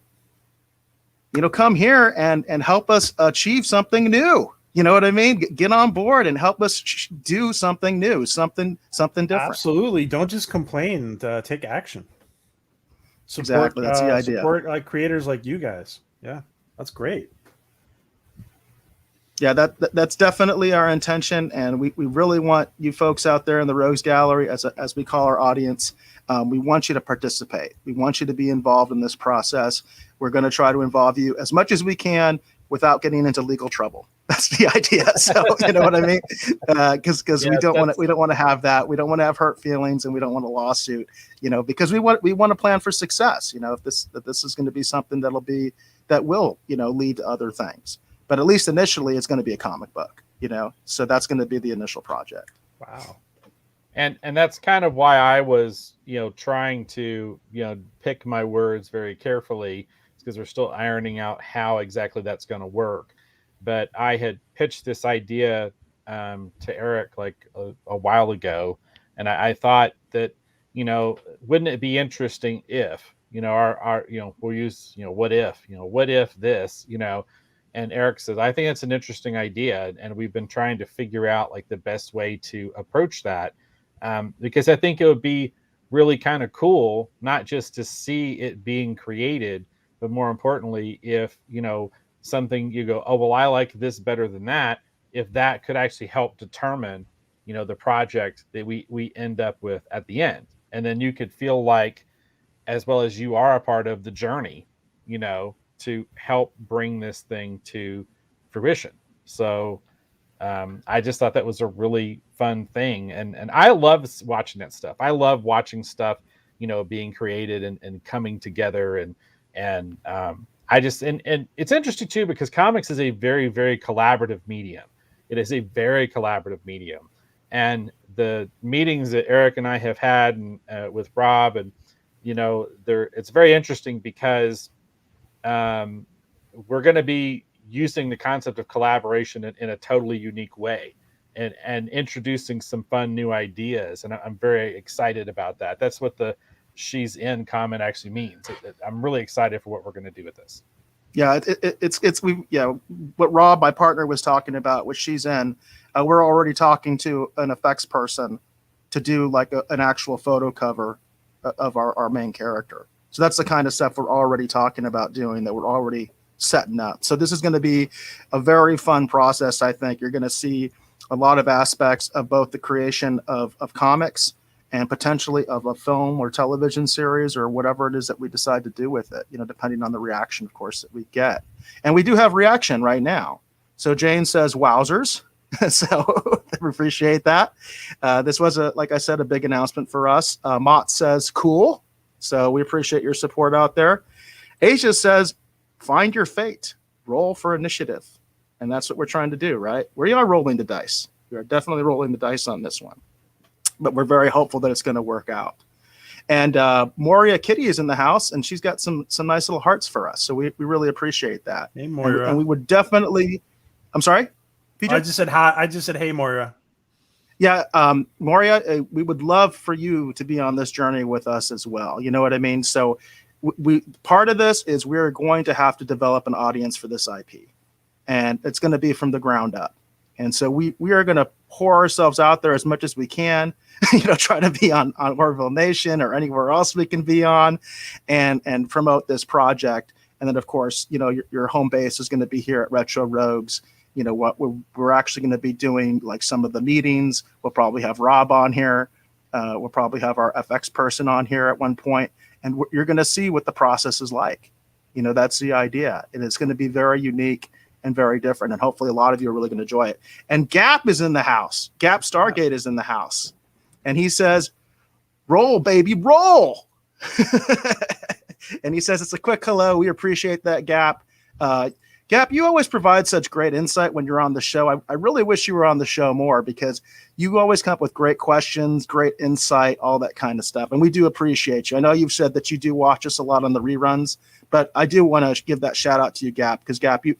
come here and help us achieve something new. You know what I mean? Get on board and help us do something new, something different. Absolutely. Don't just complain. Take action. Exactly. That's the idea. Support creators like you guys. Yeah, that's great. Yeah, that's definitely our intention, and we really want you folks out there in the Rogues Gallery, as we call our audience. We want you to participate. We want you to be involved in this process. We're going to try to involve you as much as we can without getting into legal trouble. That's the idea. So you know what I mean? Because we don't want to have that. We don't want to have hurt feelings, and we don't want a lawsuit. Because we want to plan for success. If this is going to be something that will lead to other things. But at least initially, it's going to be a comic book, so that's going to be the initial project. Wow. And that's kind of why I was, trying to, pick my words very carefully, because we're still ironing out how exactly that's going to work. But I had pitched this idea to Eric like a while ago. And I thought that, wouldn't it be interesting if, we'll use, what if this, and Eric says, I think it's an interesting idea. And we've been trying to figure out like the best way to approach that. Because I think it would be really kind of cool, not just to see it being created, but more importantly, if, something you go, oh, well, I like this better than that. If that could actually help determine, the project that we end up with at the end. And then you could feel like, as well as you are a part of the journey, to help bring this thing to fruition. So I just thought that was a really fun thing. And I love watching that stuff. I love watching stuff, being created and coming together. And it's interesting too, because comics is a very, very collaborative medium. It is a very collaborative medium. And the meetings that Eric and I have had with Rob, and, it's very interesting because we're going to be using the concept of collaboration in a totally unique way and introducing some fun new ideas. And I'm very excited about that. That's what the "she's in" comment actually means. I'm really excited for what we're going to do with this. Yeah, what Rob, my partner, was talking about with "she's in," we're already talking to an effects person to do like an actual photo cover of our main character. So that's the kind of stuff we're already talking about doing, that we're already setting up. So this is going to be a very fun process. I think you're going to see a lot of aspects of both the creation of comics and potentially of a film or television series or whatever it is that we decide to do with it, depending on the reaction, of course, that we get. And we do have reaction right now. So Jane says, wowzers. So we appreciate that. This was, like I said, a big announcement for us. Mott says, cool. So we appreciate your support out there. Asia says, find your fate, roll for initiative. And that's what we're trying to do, right? We are rolling the dice. We are definitely rolling the dice on this one. But we're very hopeful that it's going to work out. And Moria Kitty is in the house, and she's got some nice little hearts for us. So we really appreciate that. Hey, Moira. And we would definitely, I'm sorry? PJ? I just said hi. I just said, hey, Moira. Yeah, Moria, we would love for you to be on this journey with us as well. You know what I mean? So we part of this is we're going to have to develop an audience for this IP, and it's going to be from the ground up. And so we are going to pour ourselves out there as much as we can, try to be on Orville Nation or anywhere else we can be on, and promote this project. And then, of course, your home base is going to be here at Retro Rogues. What we're actually going to be doing, like some of the meetings. We'll probably have Rob on here. We'll probably have our FX person on here at one point, and you're going to see what the process is like. That's the idea, and it's going to be very unique and very different, and hopefully a lot of you are really going to enjoy it. And Gap is in the house. Gap Stargate is in the house, and he says, roll, baby, roll. And he says, it's a quick hello. We appreciate that, Gap. Gap, you always provide such great insight when you're on the show. I really wish you were on the show more, because you always come up with great questions, great insight, all that kind of stuff. And we do appreciate you. I know you've said that you do watch us a lot on the reruns, but I do want to give that shout out to you, Gap, because Gap, you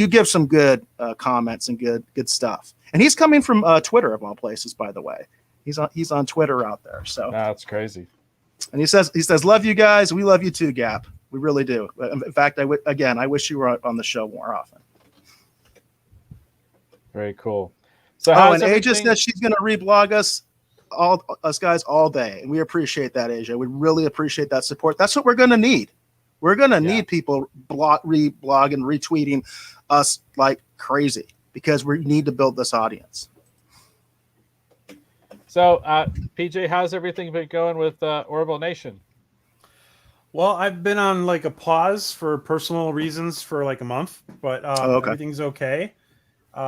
give some good comments and good stuff. And he's coming from Twitter, of all places, by the way. He's on Twitter out there. So that's crazy. And he says, love you guys. We love you too, Gap. We really do. In fact, I wish you were on the show more often. Very cool. So, and Asia says she's going to reblog us guys all day, and we appreciate that, Asia. We really appreciate that support. That's what we're going to need. We're going to need people reblog and retweeting us like crazy. because we need to build this audience. So, PJ, how's everything been going with Orville Nation? Well, I've been on like a pause for personal reasons for like a month, but everything's okay. We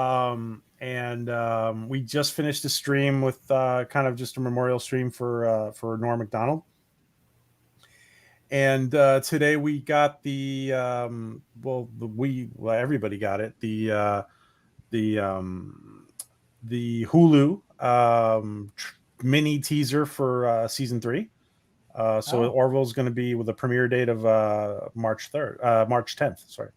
just finished a stream with kind of just a memorial stream for Norm Macdonald. And today we got everybody got it. The Hulu mini teaser for season 3. Orville's going to be with a premiere date of March 10th. Sorry.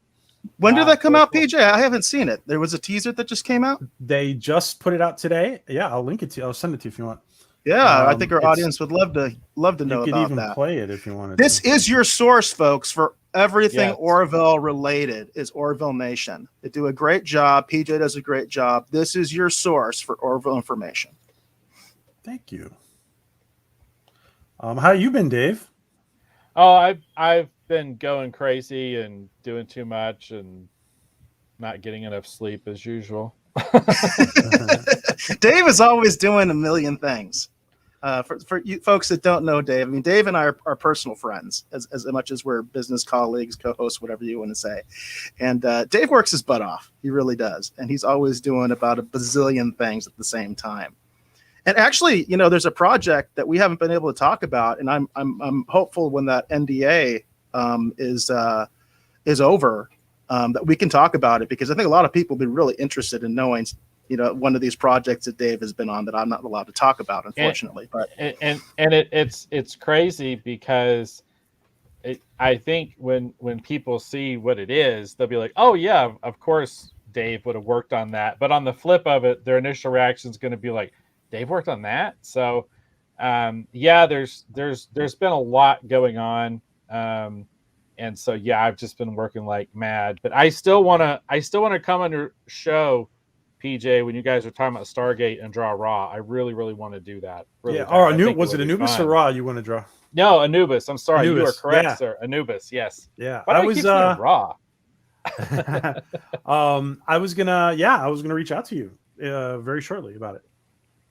When did that come out, PJ? I haven't seen it. There was a teaser that just came out. They just put it out today. Yeah, I'll link it to you. I'll send it to you if you want. Yeah, I think our audience would love to know about that. You could even play it if you wanted. This is your source, folks, for everything Orville related. Is Orville Nation. They do a great job. PJ does a great job. This is your source for Orville information. Thank you. How you been, Dave? Oh, I've been going crazy and doing too much and not getting enough sleep as usual. Dave is always doing a million things. For you folks that don't know Dave, I mean, Dave and I are personal friends as much as we're business colleagues, co-hosts, whatever you want to say. And Dave works his butt off. He really does. And he's always doing about a bazillion things at the same time. And actually, there's a project that we haven't been able to talk about, and I'm hopeful when that NDA is over that we can talk about it, because I think a lot of people will be really interested in knowing, one of these projects that Dave has been on that I'm not allowed to talk about, unfortunately. It's crazy because I think when people see what it is, they'll be like, oh yeah, of course Dave would have worked on that. But on the flip of it, their initial reaction is going to be like, Dave worked on that. So there's been a lot going on. And so, I've just been working like mad, but I still want to come on your show, PJ, when you guys are talking about Stargate and draw Raw. I really, really want to do that. Really was it Anubis or Raw you want to draw? No, Anubis. I'm sorry. Anubis. You are correct, sir. Anubis. Yes. Yeah. Why do I keep saying Raw? I was gonna reach out to you very shortly about it.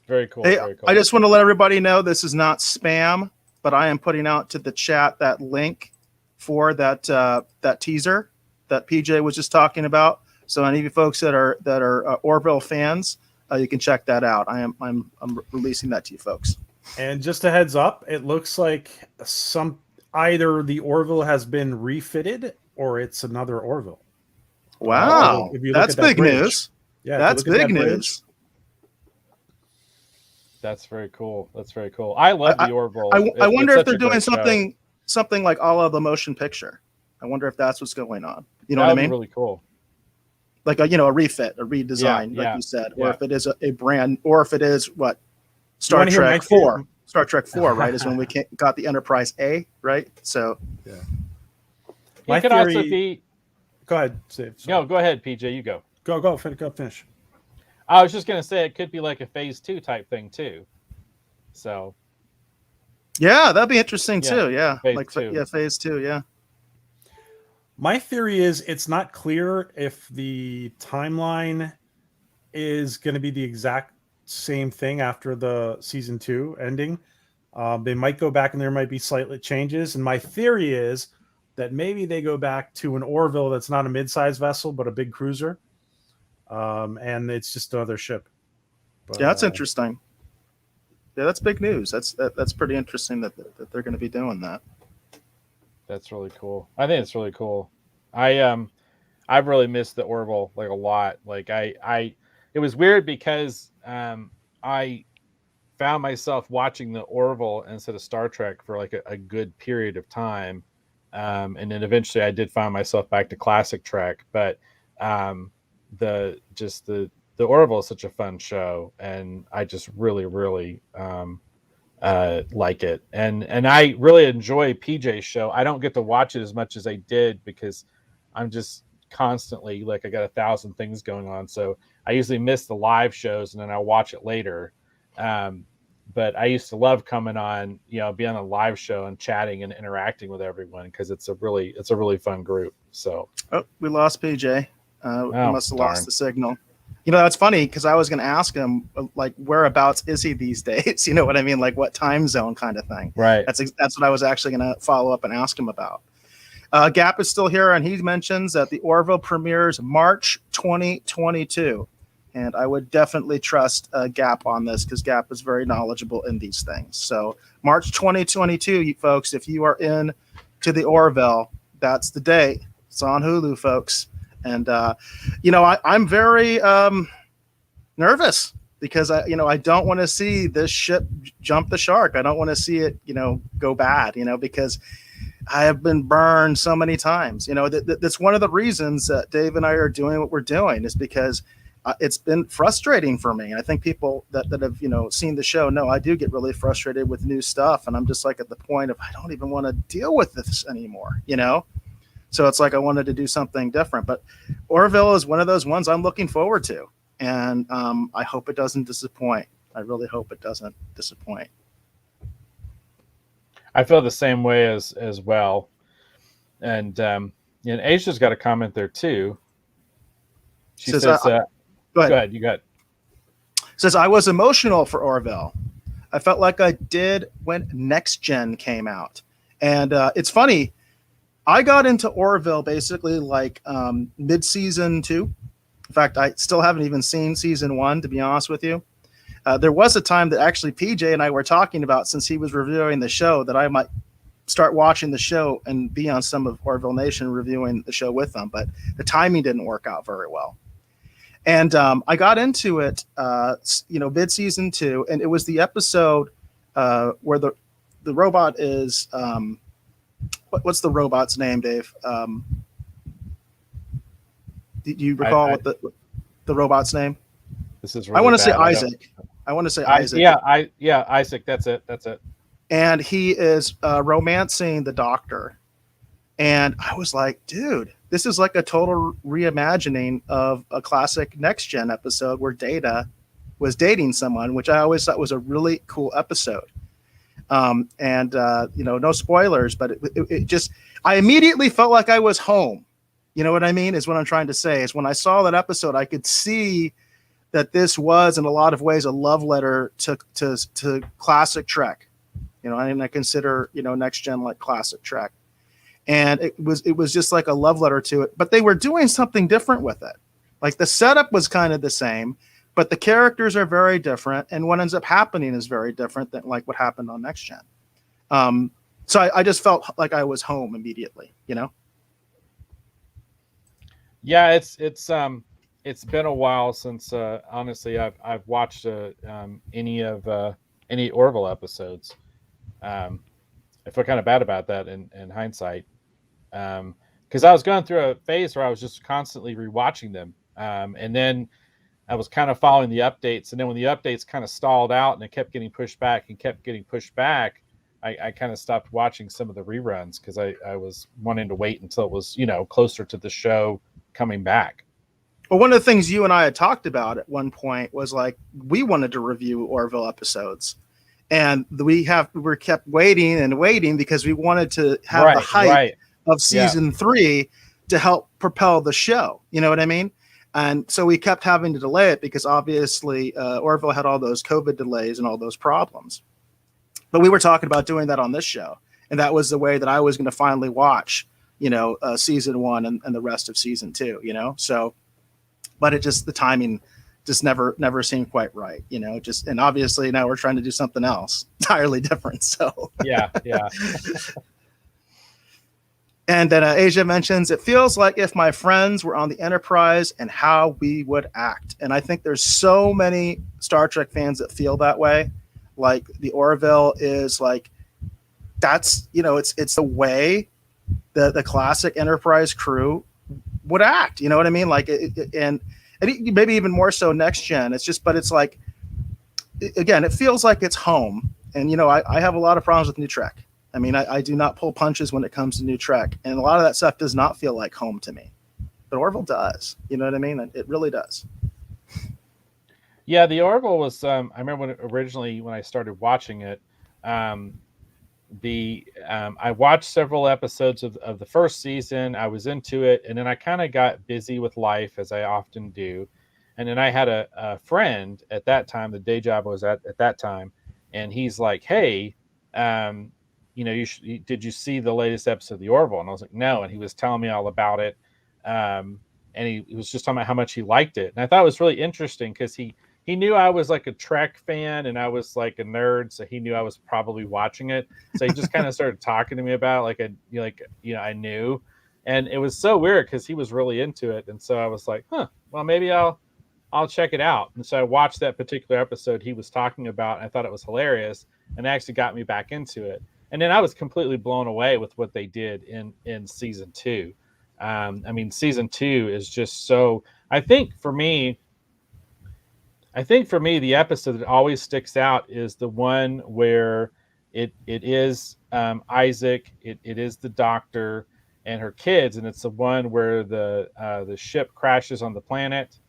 Very cool. Hey, very cool. I just want to let everybody know this is not spam, but I am putting out to the chat that link for that teaser that PJ was just talking about. So any of you folks that are Orville fans, you can check that out. I'm releasing that to you folks. And just a heads up, it looks like either the Orville has been refitted or it's another Orville. Wow, that's big news. Yeah, that's big news. That's very cool. That's very cool. I love the Orville. I wonder if they're doing something like all of the motion picture. I wonder if that's what's going on. You know what I mean? Really cool. Like a refit, a redesign, like you said, or if it is a brand, or if it is what Star Trek 4. Star Trek 4, right? Is when we got the Enterprise A, right? So My theory. Also be. Go ahead, Steve. No, go ahead, PJ. You go. Go finish. I was just going to say it could be like a phase 2 type thing too. So. Yeah, that'd be interesting too. Yeah, phase 2. Yeah. My theory is it's not clear if the timeline is going to be the exact same thing after the season 2 ending. They might go back and there might be slightly changes. And my theory is that maybe they go back to an Orville that's not a mid-sized vessel, but a big cruiser. And it's just another ship. But, that's interesting. Yeah, that's big news. That's pretty interesting that they're going to be doing that. That's really cool. I think it's really cool. I've really missed the Orville like a lot. Like it was weird because I found myself watching the Orville instead of Star Trek for like a good period of time. And then eventually I did find myself back to classic Trek, but the Orville is such a fun show, and I just really, really like it. And I really enjoy PJ's show. I don't get to watch it as much as I did because I'm just constantly like I got 1,000 things going on. So I usually miss the live shows and then I'll watch it later. But I used to love coming on, being on a live show and chatting and interacting with everyone because it's a really fun group. So we lost PJ. We must have lost the signal. That's funny because I was going to ask him like whereabouts is he these days? You know what I mean? Like what time zone kind of thing. Right. That's what I was actually going to follow up and ask him about. Gap is still here, and he mentions that the Orville premieres March 2022. And I would definitely trust Gap on this because Gap is very knowledgeable in these things. So March 2022, you folks, if you are in to the Orville, that's the date. It's on Hulu, folks. And, I'm very nervous because, I don't want to see this ship jump the shark. I don't want to see it, go bad, because I have been burned so many times. That's one of the reasons that Dave and I are doing what we're doing is because it's been frustrating for me. And I think people that have, seen the show know I do get really frustrated with new stuff. And I'm just like at the point of I don't even want to deal with this anymore, So it's like I wanted to do something different. But Orville is one of those ones I'm looking forward to. And I hope it doesn't disappoint. I really hope it doesn't disappoint. I feel the same way as well. And Asia's got a comment there too. She says go ahead. You got. Says I was emotional for Orville. I felt like I did when Next Gen came out, and it's funny. I got into Orville basically like mid-season 2. In fact, I still haven't even seen season 1, to be honest with you. There was a time that actually PJ and I were talking about, since he was reviewing the show, that I might start watching the show and be on some of Orville Nation reviewing the show with them, but the timing didn't work out very well. And I got into it, mid-season 2, and it was the episode where the robot is what's the robot's name, Dave? Do you recall what the robot's name? This is really I want to say bad. Isaac. I want to say Isaac. Isaac. That's it. And he is romancing the doctor. And I was like, dude, this is like a total reimagining of a classic Next Gen episode where Data was dating someone, which I always thought was a really cool episode. No spoilers, but it just, I immediately felt like I was home. You know what I mean? Is what I'm trying to say is when I saw that episode, I could see that this was in a lot of ways a love letter to classic Trek, and I consider, Next Gen like classic Trek. And it was just like a love letter to it, but they were doing something different with it. Like the setup was kind of the same, but the characters are very different. And what ends up happening is very different than like what happened on Next Gen. So I just felt like I was home immediately, Yeah, it's been a while since honestly I've watched any Orville episodes. I feel kind of bad about that in hindsight, because I was going through a phase where I was just constantly rewatching them, and then I was kind of following the updates, and then when the updates kind of stalled out and it kept getting pushed back, I kind of stopped watching some of the reruns because I was wanting to wait until it was closer to the show coming back. Well, one of the things you and I had talked about at one point was like we wanted to review Orville episodes, and we kept waiting and waiting because we wanted to have the hype of season 3 to help propel the show. You know what I mean? And so we kept having to delay it because obviously Orville had all those COVID delays and all those problems. But we were talking about doing that on this show, and that was the way that I was going to finally watch, season 1 and the rest of season 2. So. But the timing just never seemed quite right, and obviously now we're trying to do something else entirely different. So yeah. And then Asia mentions, it feels like if my friends were on the Enterprise and how we would act. And I think there's so many Star Trek fans that feel that way. Like the Orville is like, that's, it's the way the classic Enterprise crew would act, you know what I mean? Like, and maybe even more so Next Gen. But it's like, again, it feels like it's home. And, I have a lot of problems with New Trek. I mean, I do not pull punches when it comes to New Trek. And a lot of that stuff does not feel like home to me. But Orville does. You know what I mean? It really does. Yeah, the Orville was, I remember when I started watching it, I watched several episodes of the first season. I was into it, and then I kind of got busy with life, as I often do. And then I had a friend at that time, the day job I was at that time, and he's like, "Hey, did you see the latest episode of the Orville?" And I was like, "No." And he was telling me all about it, and he was just talking about how much he liked it. And I thought it was really interesting because he knew I was like a Trek fan and I was like a nerd, so he knew I was probably watching it. So he just kind of started talking to me about it, I knew, and it was so weird because he was really into it, and so I was like, "Huh, well maybe I'll check it out." And so I watched that particular episode he was talking about, and I thought it was hilarious, and it actually got me back into it. And then I was completely blown away with what they did in season 2. Season 2 is just so. I think for me, the episode that always sticks out is the one where it is Isaac, it is the doctor and her kids, and it's the one where the ship crashes on the planet,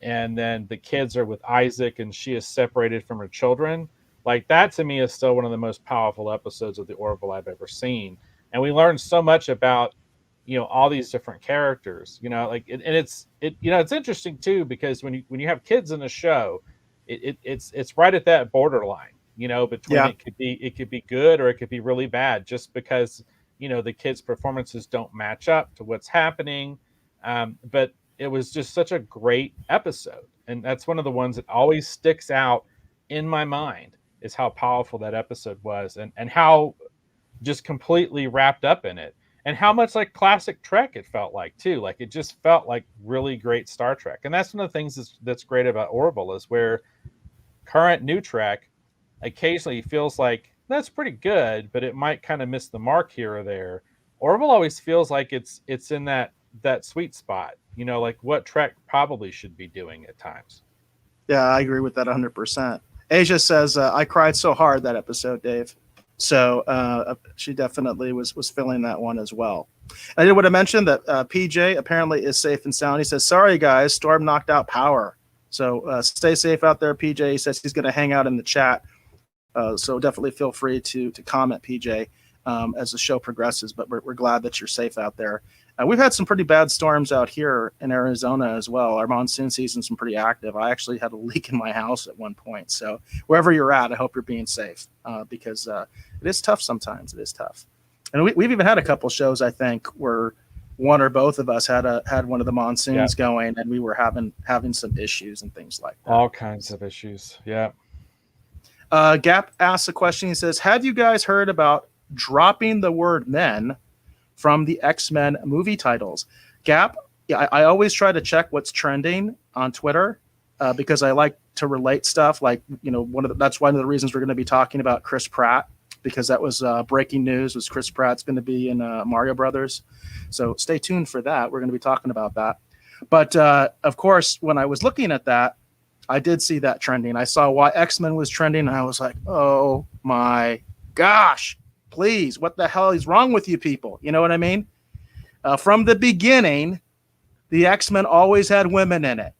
and then the kids are with Isaac, and she is separated from her children. Like, that to me is still one of the most powerful episodes of the Orville I've ever seen, and we learned so much about all these different characters. It's interesting too, because when you have kids in a show, it's right at that borderline, between it could be good or it could be really bad, just because the kids' performances don't match up to what's happening. But it was just such a great episode, and that's one of the ones that always sticks out in my mind, is how powerful that episode was, and how just completely wrapped up in it, and how much like classic Trek it felt like too. Like, it just felt like really great Star Trek. And that's one of the things that's great about Orville, is where current new Trek occasionally feels like that's pretty good, but it might kind of miss the mark here or there. Orville always feels like it's in that sweet spot, like what Trek probably should be doing at times. Yeah, I agree with that 100%. Asia says, I cried so hard that episode, Dave. So she definitely was feeling that one as well. I did want to mention that PJ apparently is safe and sound. He says, "Sorry, guys, storm knocked out power." So stay safe out there, PJ. He says he's going to hang out in the chat. So definitely feel free to comment, PJ, as the show progresses. But we're glad that you're safe out there. We've had some pretty bad storms out here in Arizona as well. Our monsoon season's been pretty active. I actually had a leak in my house at one point. So wherever you're at, I hope you're being safe, because it is tough sometimes. It is tough. And we've even had a couple shows, I think, where one or both of us had one of the monsoons going, and we were having some issues and things like that. All kinds of issues. Yeah. Gap asks a question. He says, "Have you guys heard about dropping the word men from the X-Men movie titles?" Gap, I always try to check what's trending on Twitter, because I like to relate stuff. Like, that's one of the reasons we're going to be talking about Chris Pratt, because that was breaking news, was Chris Pratt's going to be in Mario Brothers. So stay tuned for that. We're going to be talking about that. But of course, when I was looking at that, I did see that trending. I saw why X-Men was trending, and I was like, oh my gosh, please, what the hell is wrong with you people? You know what I mean? From the beginning, the X-Men always had women in it,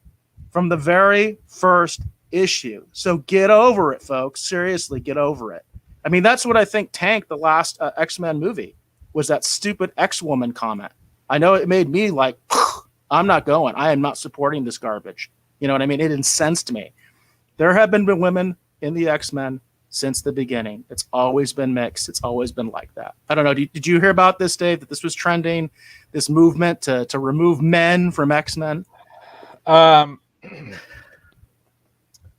from the very first issue. So get over it, folks. Seriously, get over it. I mean, that's what I think tanked the last X-Men movie, was that stupid X-Woman comment. I know it made me like, I'm not going. I am not supporting this garbage. You know what I mean? It incensed me. There have been women in the X-Men since the beginning. It's always been mixed. It's always been like that. I don't know. Did you hear about this, Dave, that this was trending, this movement to remove men from X-Men? So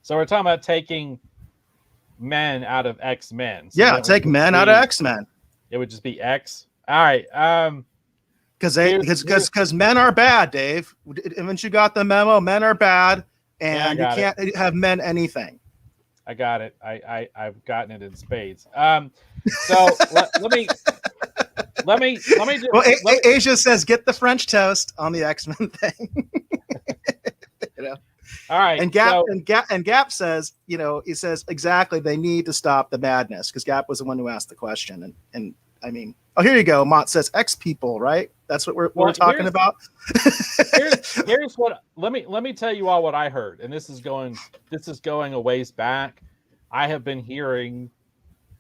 we're talking about taking men out of X-Men. So yeah, take men out of X-Men. It would just be X. All right. Because men are bad, Dave. Haven't you got the memo? Men are bad, and you can't have men anything. I got it. I've gotten it in spades. So let me. Asia says, "Get the French toast on the X-Men thing." All right. And Gap says, he says exactly, they need to stop the madness, because Gap was the one who asked the question, and I mean, oh, here you go. Mott says X people, right? That's what we're talking about. here's what. Let me tell you all what I heard, and this is going a ways back. I have been hearing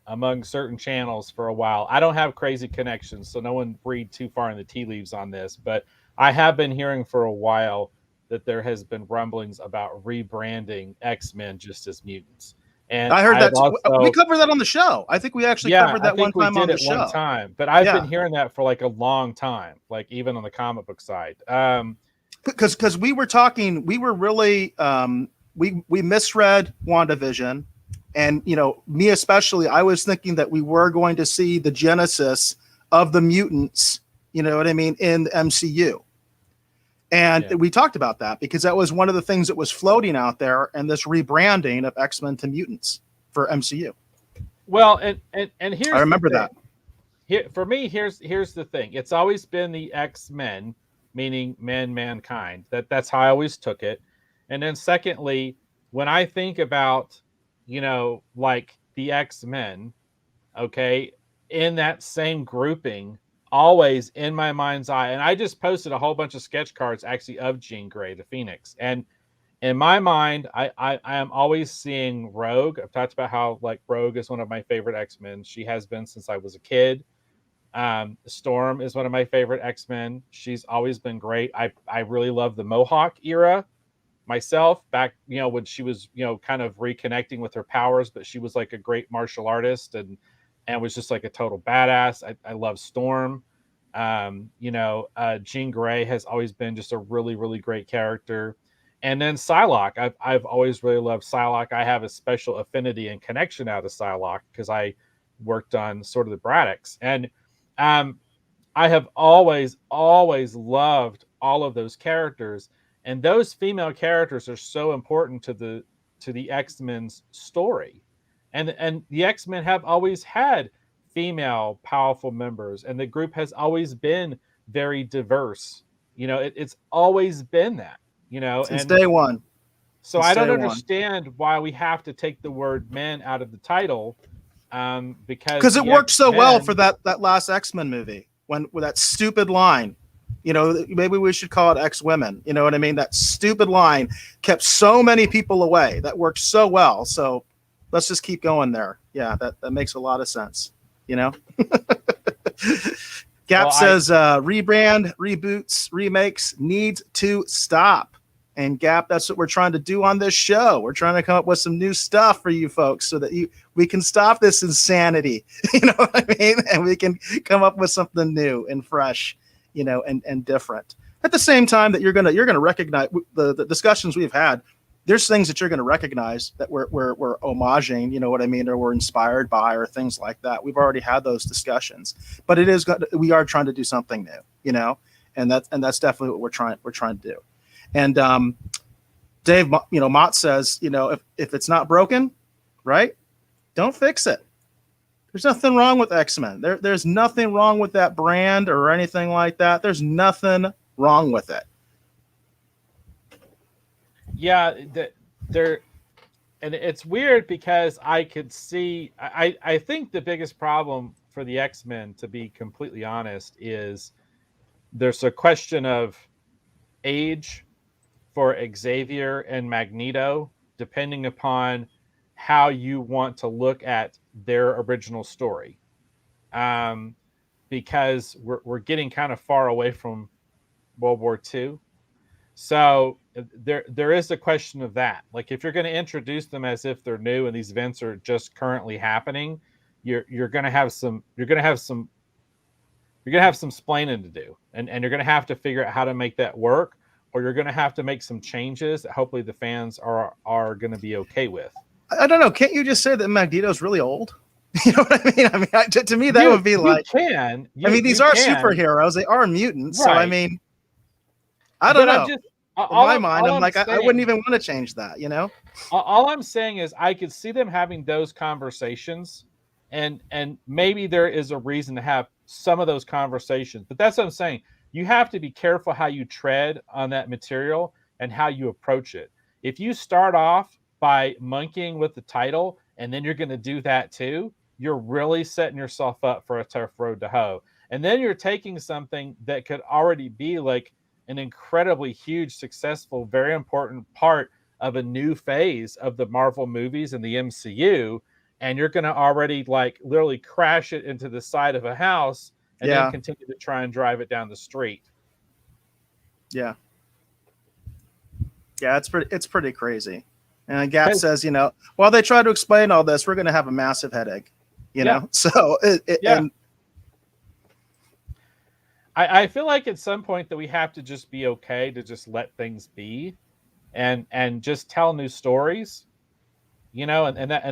among certain channels for a while. I don't have crazy connections, so no one read too far in the tea leaves on this, but I have been hearing for a while that there has been rumblings about rebranding X-Men just as mutants. And I heard that we also, covered that on the show. I think we actually covered that one time on the show. One time, but I've been hearing that for like a long time, like even on the comic book side. Because we were talking, we were really we misread WandaVision, and me especially, I was thinking that we were going to see the genesis of the mutants, you know what I mean, in the MCU. And we talked about that because that was one of the things that was floating out there, and this rebranding of X-Men to mutants for MCU. Well, and here's I remember that. Here, for me, here's the thing. It's always been the X-Men, meaning mankind. That's how I always took it. And then secondly, when I think about, like the X-Men, okay, in that same grouping, always in my mind's eye, and I just posted a whole bunch of sketch cards actually of Jean Grey, the Phoenix, and in my mind, I am always seeing Rogue. I've talked about how like Rogue is one of my favorite X-Men. She has been since I was a kid. Storm is one of my favorite X-Men. She's always been great. I really love the Mohawk era myself, back when she was kind of reconnecting with her powers, but she was like a great martial artist and was just like a total badass. I love Storm. Jean Grey has always been just a really, really great character. And then Psylocke, I've always really loved Psylocke. I have a special affinity and connection out of Psylocke because I worked on sort of the Braddocks. And I have always loved all of those characters. And those female characters are so important to the X-Men's story. And the X-Men have always had female powerful members, and the group has always been very diverse. It's always been that, since day one. So I don't understand why we have to take the word men out of the title, because it worked so well for that last X-Men movie when with that stupid line. Maybe we should call it X-Women. You know what I mean? That stupid line kept so many people away. That worked so well. So let's just keep going there. Yeah, that makes a lot of sense. Gap says rebrand, reboots, remakes needs to stop. And Gap, that's what we're trying to do on this show. We're trying to come up with some new stuff for you folks so that we can stop this insanity. You know what I mean? And we can come up with something new and fresh, and different. At the same time that you're gonna recognize the discussions we've had. There's things that you're going to recognize that we're homaging, you know what I mean, or we're inspired by, or things like that. We've already had those discussions, but we are trying to do something new, and that's definitely what we're trying to do. And Dave, Mott says, if it's not broken, right, don't fix it. There's nothing wrong with X-Men. There's nothing wrong with that brand or anything like that. There's nothing wrong with it. Yeah, and it's weird because I could see. I think the biggest problem for the X-Men, to be completely honest, is there's a question of age for Xavier and Magneto, depending upon how you want to look at their original story. Because we're getting kind of far away from World War II. So there is a question of that. Like, if you're going to introduce them as if they're new and these events are just currently happening, you're going to have some splaining to do, and you're going to have to figure out how to make that work, or you're going to have to make some changes that hopefully the fans are going to be okay with. I don't know. Can't you just say that Magneto's really old? You know what I mean? I mean, to me, that would be like. These are superheroes. They are mutants. Right. So I mean, I don't know. In my mind, I'm like, I wouldn't even want to change that. All I'm saying is I could see them having those conversations, and maybe there is a reason to have some of those conversations. But that's what I'm saying. You have to be careful how you tread on that material and how you approach it. If you start off by monkeying with the title and then you're going to do that too, you're really setting yourself up for a tough road to hoe. And then you're taking something that could already be like an incredibly huge, successful, very important part of a new phase of the Marvel movies and the MCU, and you're going to already like literally crash it into the side of a house and then continue to try and drive it down the street. Yeah. Yeah, it's pretty crazy. And Gap says, while they try to explain all this, we're going to have a massive headache. So and I feel like at some point that we have to just be okay to just let things be, and just tell new stories, and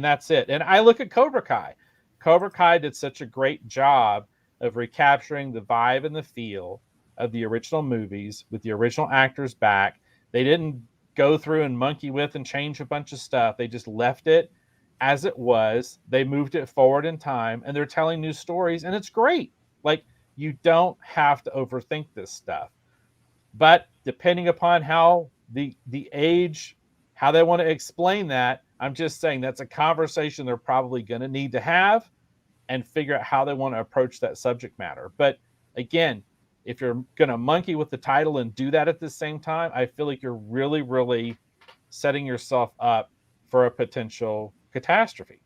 that's it. And I look at Cobra Kai. Cobra Kai did such a great job of recapturing the vibe and the feel of the original movies with the original actors back. They didn't go through and monkey with and change a bunch of stuff. They just left it as it was. They moved it forward in time, and they're telling new stories, and it's great. Like, you don't have to overthink this stuff. But depending upon how the age, how they want to explain that, I'm just saying that's a conversation they're probably going to need to have and figure out how they want to approach that subject matter. But again, if you're going to monkey with the title and do that at the same time, I feel like you're really, really setting yourself up for a potential catastrophe.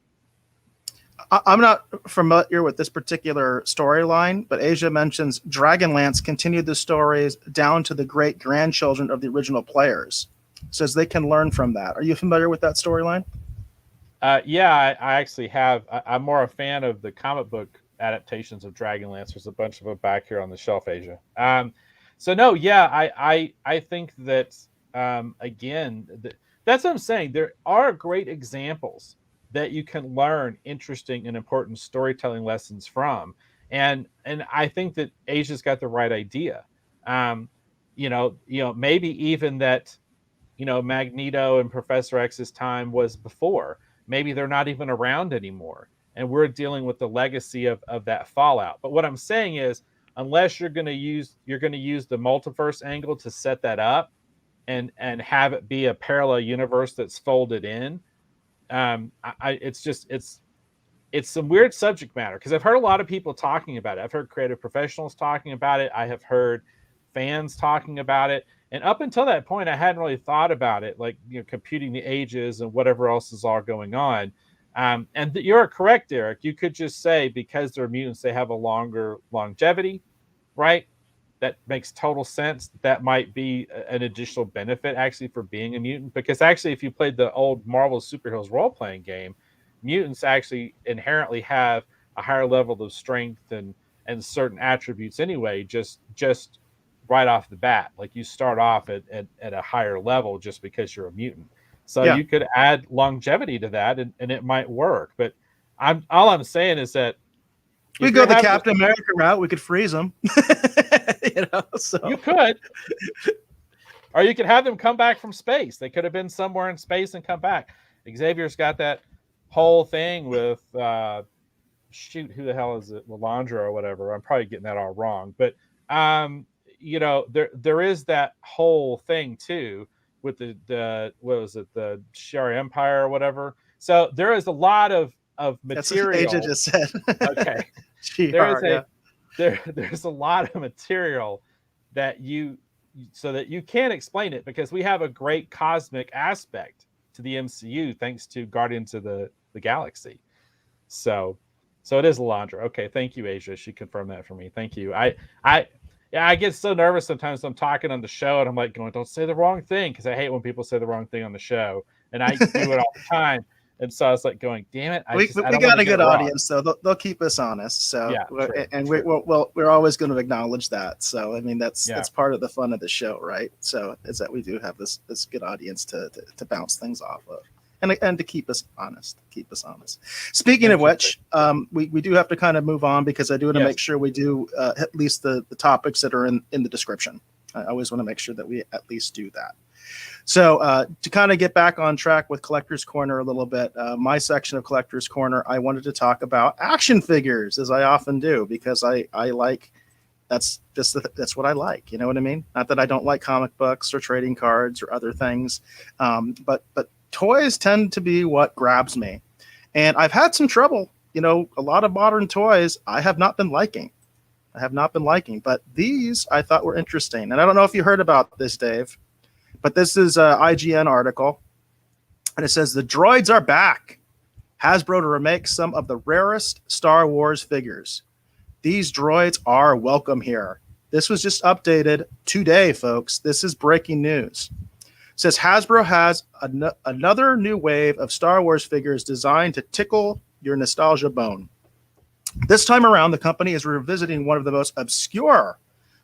I'm not familiar with this particular storyline, but Asia mentions Dragonlance continued the stories down to the great grandchildren of the original players. Says they can learn from that. Are you familiar with that storyline? Yeah, I actually have. I'm more a fan of the comic book adaptations of Dragonlance. There's a bunch of them back here on the shelf, Asia. So no, yeah, I think that again, that's what I'm saying. There are great examples that you can learn interesting and important storytelling lessons from, and I think that Asia's got the right idea. Maybe even that, Magneto and Professor X's time was before. Maybe they're not even around anymore, and we're dealing with the legacy of that fallout. But what I'm saying is, unless you're going to use the multiverse angle to set that up and have it be a parallel universe that's folded in, it's some weird subject matter, because I've heard a lot of people talking about it. I've heard creative professionals talking about it. I have heard fans talking about it. And up until that point, I hadn't really thought about it, like, computing the ages and whatever else is all going on. You're correct, Derek. You could just say, because they're mutants, they have a longer longevity, right? That makes total sense. That might be an additional benefit actually for being a mutant, because actually, if you played the old Marvel Superheroes role-playing game, mutants actually inherently have a higher level of strength and certain attributes anyway, just right off the bat. Like, you start off at a higher level just because you're a mutant. So you could add longevity to that, and it might work. But all I'm saying is that we go the Captain America route. We could freeze them. So you could, or you could have them come back from space. They could have been somewhere in space and come back. Xavier's got that whole thing with who the hell is it, Lalandra or whatever. I'm probably getting that all wrong, but there is that whole thing too with the what was it, the Shari Empire or whatever. So there is a lot of material. That's what Agent just said. Okay. There's a lot of material that so that you can't explain it, because we have a great cosmic aspect to the MCU thanks to Guardians of the Galaxy. So it is Lalandra. Okay, thank you, Asia. She confirmed that for me. Thank you. I get so nervous sometimes I'm talking on the show and I'm like going, don't say the wrong thing, because I hate when people say the wrong thing on the show, and I do it all the time. And so I was like going, damn it. We got a good audience, so they'll keep us honest. So yeah, we're always going to acknowledge that. So I mean, that's part of the fun of the show, right? So is that we do have this good audience to bounce things off of, and to keep us honest. Speaking of which, we do have to kind of move on, because I do want to make sure we do at least the topics that are in the description. I always want to make sure that we at least do that. So to kind of get back on track with Collector's Corner a little bit, my section of Collector's Corner, I wanted to talk about action figures, as I often do, because I like, that's what I like. You know what I mean? Not that I don't like comic books or trading cards or other things, but toys tend to be what grabs me. And I've had some trouble. A lot of modern toys I have not been liking. But these I thought were interesting. And I don't know if you heard about this, Dave, but this is an IGN article, and it says the Droids are back. Hasbro to remake some of the rarest Star Wars figures. These droids are welcome here. This was just updated today, folks. This is breaking news. says Hasbro has another new wave of Star Wars figures designed to tickle your nostalgia bone. This time around, the company is revisiting one of the most obscure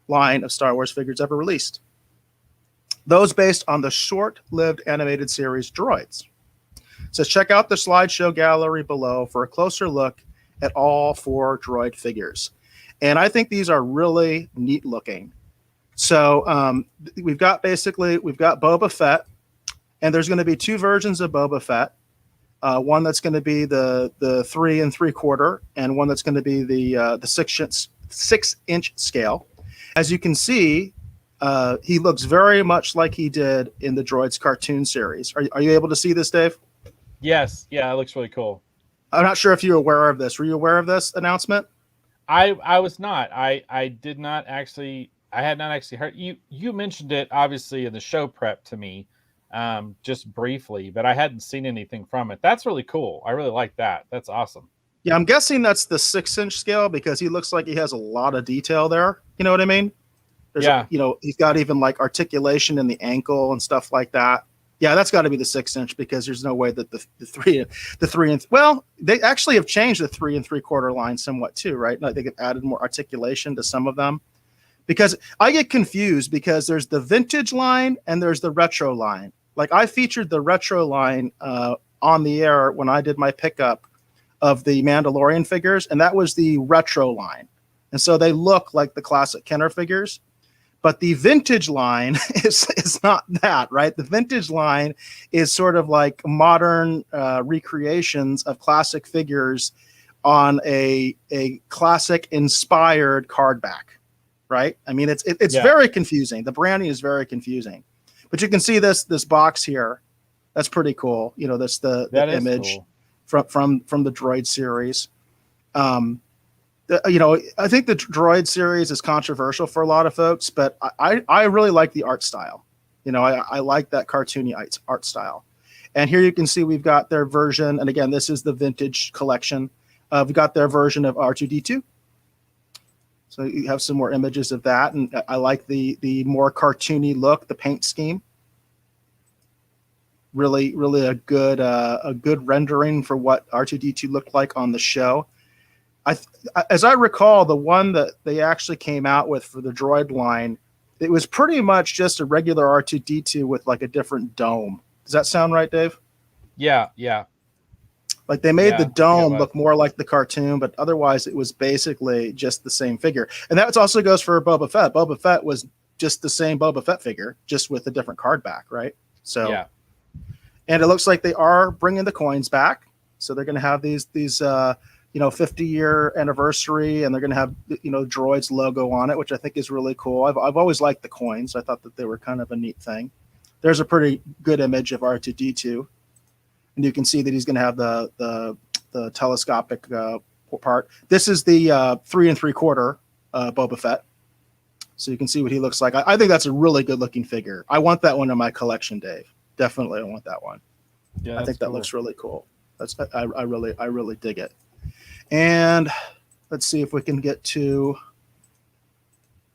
line of Star Wars figures ever released. Those based on the short-lived animated series Droids. It says check out the slideshow gallery below for a closer look at all 4 droid figures. And I think these are really neat looking. So we've got Boba Fett, and there's going to be 2 versions of Boba Fett. One that's going to be the 3 3/4, and one that's going to be the 6-inch scale. As you can see, he looks very much like he did in the Droids cartoon series. Are you able to see this, Dave? Yes. Yeah, it looks really cool. I'm not sure if you're aware of this. Were you aware of this announcement? I was not. I did not actually. I had not actually heard you. You mentioned it obviously in the show prep to me, just briefly, but I hadn't seen anything from it. That's really cool. I really like that. That's awesome. Yeah, I'm guessing that's the 6-inch scale because he looks like he has a lot of detail there. You know what I mean? He's got even like articulation in the ankle and stuff like that. Yeah, that's got to be the 6-inch because there's no way that the 3 and well, they actually have changed the 3 3/4 line somewhat too, right? Like they have added more articulation to some of them. Because I get confused because there's the vintage line and there's the retro line. Like I featured the retro line on the air when I did my pickup of the Mandalorian figures, and that was the retro line. And so they look like the classic Kenner figures. But the vintage line is not that, right? The vintage line is sort of like modern recreations of classic figures on a classic inspired card back. Right? I mean, it's very confusing. The branding is very confusing, but you can see this box here. That's pretty cool. You know, that's the image cool. from the Droid series. I think the Droid series is controversial for a lot of folks, but I really like the art style. You know, I like that cartoony art style. And here you can see we've got their version, and again, this is the vintage collection. We've got their version of R2-D2. So you have some more images of that, and I like the more cartoony look, the paint scheme. Really a good rendering for what R2-D2 looked like on the show. As I recall, the one that they actually came out with for the Droid line, it was pretty much just a regular R2-D2 with like a different dome. Does that sound right, Dave? Yeah. Like they made the dome look more like the cartoon, but otherwise it was basically just the same figure. And that also goes for Boba Fett. Boba Fett was just the same Boba Fett figure, just with a different card back, right? So, yeah. And it looks like they are bringing the coins back. So they're going to have these 50-year anniversary, and they're going to have Droids logo on it, which I think is really cool. I've always liked the coins. I thought that they were kind of a neat thing. There's a pretty good image of R2-D2. And you can see that he's going to have the telescopic part. This is the 3 3/4 Boba Fett. So you can see what he looks like. I think that's a really good looking figure. I want that one in my collection, Dave. Definitely, I want that one. Yeah, I think that looks really cool. I really dig it. And let's see if we can get to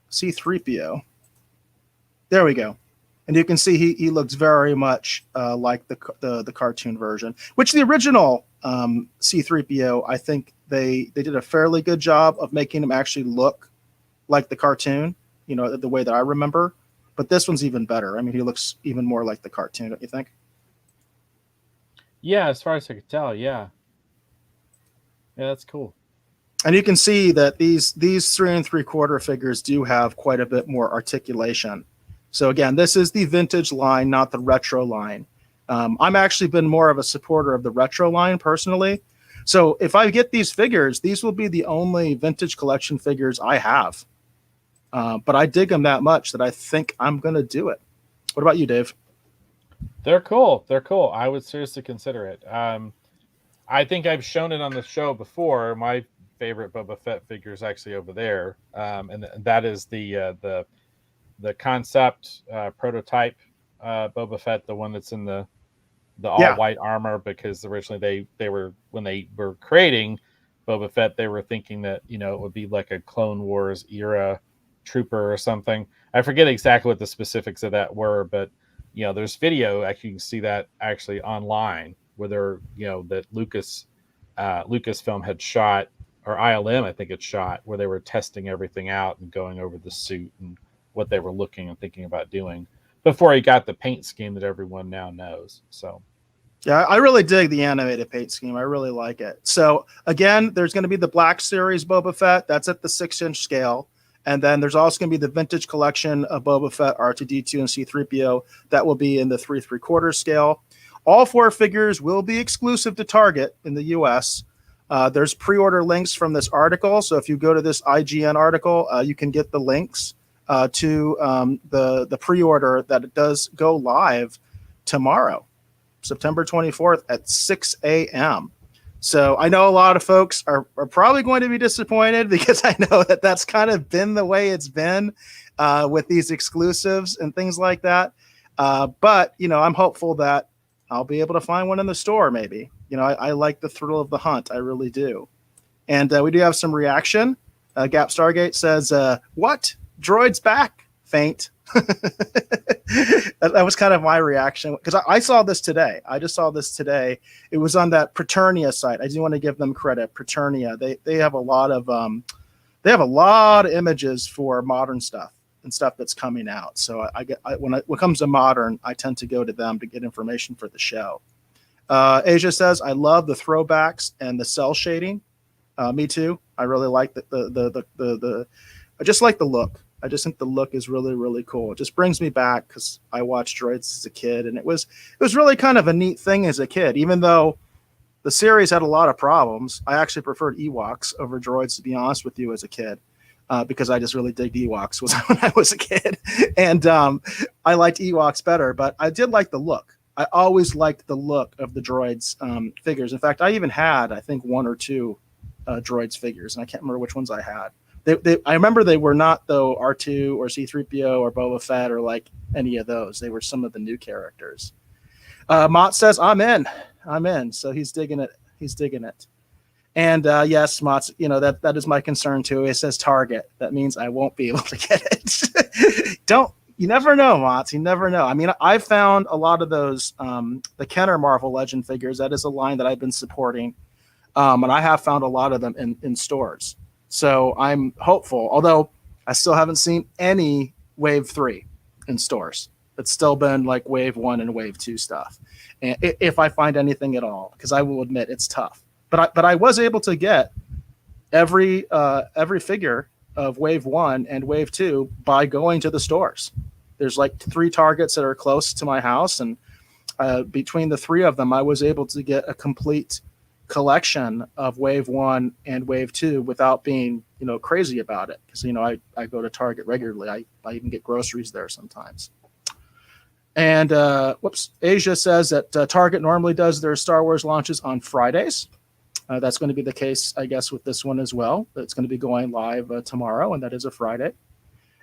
C-3PO. There we go. And you can see he looks very much like the cartoon version, which the original C-3PO, I think they did a fairly good job of making him actually look like the cartoon, the way that I remember. But this one's even better. I mean, he looks even more like the cartoon, don't you think? Yeah, as far as I could tell, yeah. Yeah, that's cool. And you can see that these 3 3/4 figures do have quite a bit more articulation. So again, this is the vintage line, not the retro line. I'm actually been more of a supporter of the retro line personally. So if I get these figures, these will be the only vintage collection figures I have. But I dig them that much that I think I'm going to do it. What about you, Dave? They're cool. I would seriously consider it. I think I've shown it on the show before. My favorite Boba Fett figure is actually over there. And that is the concept prototype Boba Fett, the one that's in the all white armor, because originally they were, when they were creating Boba Fett, they were thinking that it would be like a Clone Wars era trooper or something. I forget exactly what the specifics of that were, but there's video. Actually, you can see that actually online where they're, that Lucasfilm had shot, or ILM, I think it shot, where they were testing everything out and going over the suit and what they were looking and thinking about doing before he got the paint scheme that everyone now knows. So, yeah, I really dig the animated paint scheme. I really like it. So again, there's going to be the Black Series Boba Fett. That's at the 6-inch scale. And then there's also going to be the vintage collection of Boba Fett, R2-D2, and C-3PO. That will be in the 3 3/4 scale. All 4 figures will be exclusive to Target in the U.S. There's pre-order links from this article. So if you go to this IGN article, you can get the links to the pre-order that it does go live tomorrow, September 24th at 6 a.m. So I know a lot of folks are probably going to be disappointed because I know that that's kind of been the way it's been with these exclusives and things like that. But, I'm hopeful that I'll be able to find one in the store maybe. I like the thrill of the hunt. I really do. And we do have some reaction. Gap Stargate says, what? Droids back? Faint. That was kind of my reaction because I saw this today. I just saw this today. It was on that Praternia site. I do want to give them credit. Praternia. They have a lot of images for modern stuff and stuff that's coming out. So when it comes to modern, I tend to go to them to get information for the show. Asia says, I love the throwbacks and the cell shading. Me too. I really like the I just like the look. I just think the look is really, really cool. It just brings me back because I watched Droids as a kid, and it was really kind of a neat thing as a kid. Even though the series had a lot of problems, I actually preferred Ewoks over Droids, to be honest with you, as a kid, because I just really digged Ewoks when I was a kid, and I liked Ewoks better. But I did like the look. I always liked the look of the Droids figures. In fact, I even had, I think, 1 or 2 Droids figures, and I can't remember which ones I had. I remember they were not, though, R2 or C-3PO or Boba Fett or like any of those. They were some of the new characters. Mott says, I'm in. So he's digging it. And yes, Mott, that is my concern too. It says Target. That means I won't be able to get it. You never know, Mott. You never know. I mean, I found a lot of those, the Kenner Marvel Legend figures. That is a line that I've been supporting. And I have found a lot of them in stores. So I'm hopeful, although I still haven't seen any Wave 3 in stores. It's still been like Wave 1 and Wave 2 stuff. And if I find anything at all, because I will admit it's tough. But I was able to get every figure of Wave 1 and Wave 2 by going to the stores. There's like 3 Targets that are close to my house, and between the 3 of them, I was able to get a complete collection of Wave 1 and Wave 2 without being, crazy about it. Because, I go to Target regularly. I even get groceries there sometimes. And, Asia says that Target normally does their Star Wars launches on Fridays. That's going to be the case, I guess, with this one as well. It's going to be going live tomorrow, and that is a Friday.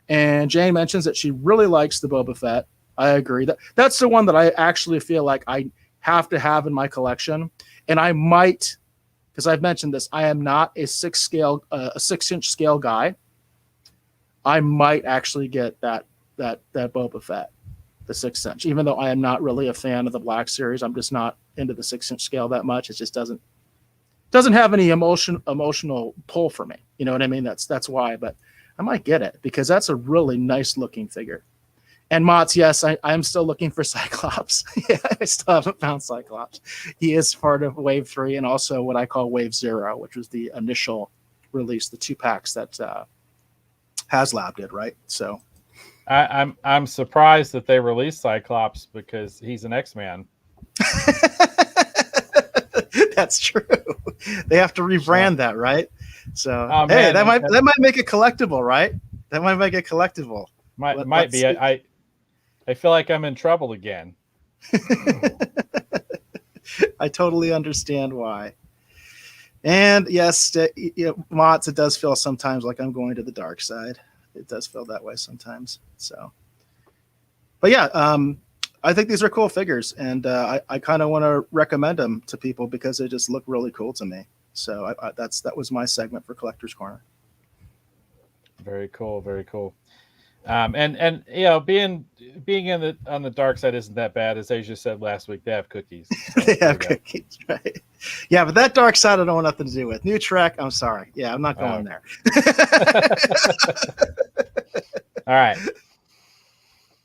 And Jane mentions that she really likes the Boba Fett. I agree. That's the one that I actually feel like I have to have in my collection. And I might, because I've mentioned this, I am not a 6-inch scale guy. I might actually get that Boba Fett, the 6-inch, even though I am not really a fan of the Black Series. I'm just not into the 6-inch scale that much. It just doesn't have any emotional pull for me. You know what I mean? That's why. But I might get it because that's a really nice looking figure. And Mott's, yes, I am still looking for Cyclops. Yeah, I still haven't found Cyclops. He is part of Wave 3 and also what I call Wave 0, which was the initial release, the 2 packs that HasLab did, right? So I'm surprised that they released Cyclops because he's an X-Man. That's true. They have to rebrand that, right? So hey, that might make it collectible, right? That might make it collectible. Might be. I feel like I'm in trouble again. I totally understand why. And yes, Mott's, it does feel sometimes like I'm going to the dark side. It does feel that way sometimes. So, but yeah, I think these are cool figures, and I kind of want to recommend them to people because they just look really cool to me. So that was my segment for Collector's Corner. Very cool. Very cool. And you know, being on the dark side isn't that bad. As Asia said last week, they have cookies. So They have cookies, right? Yeah, but that dark side I don't want nothing to do with. New Trek, I'm sorry. Yeah, I'm not going there. All right.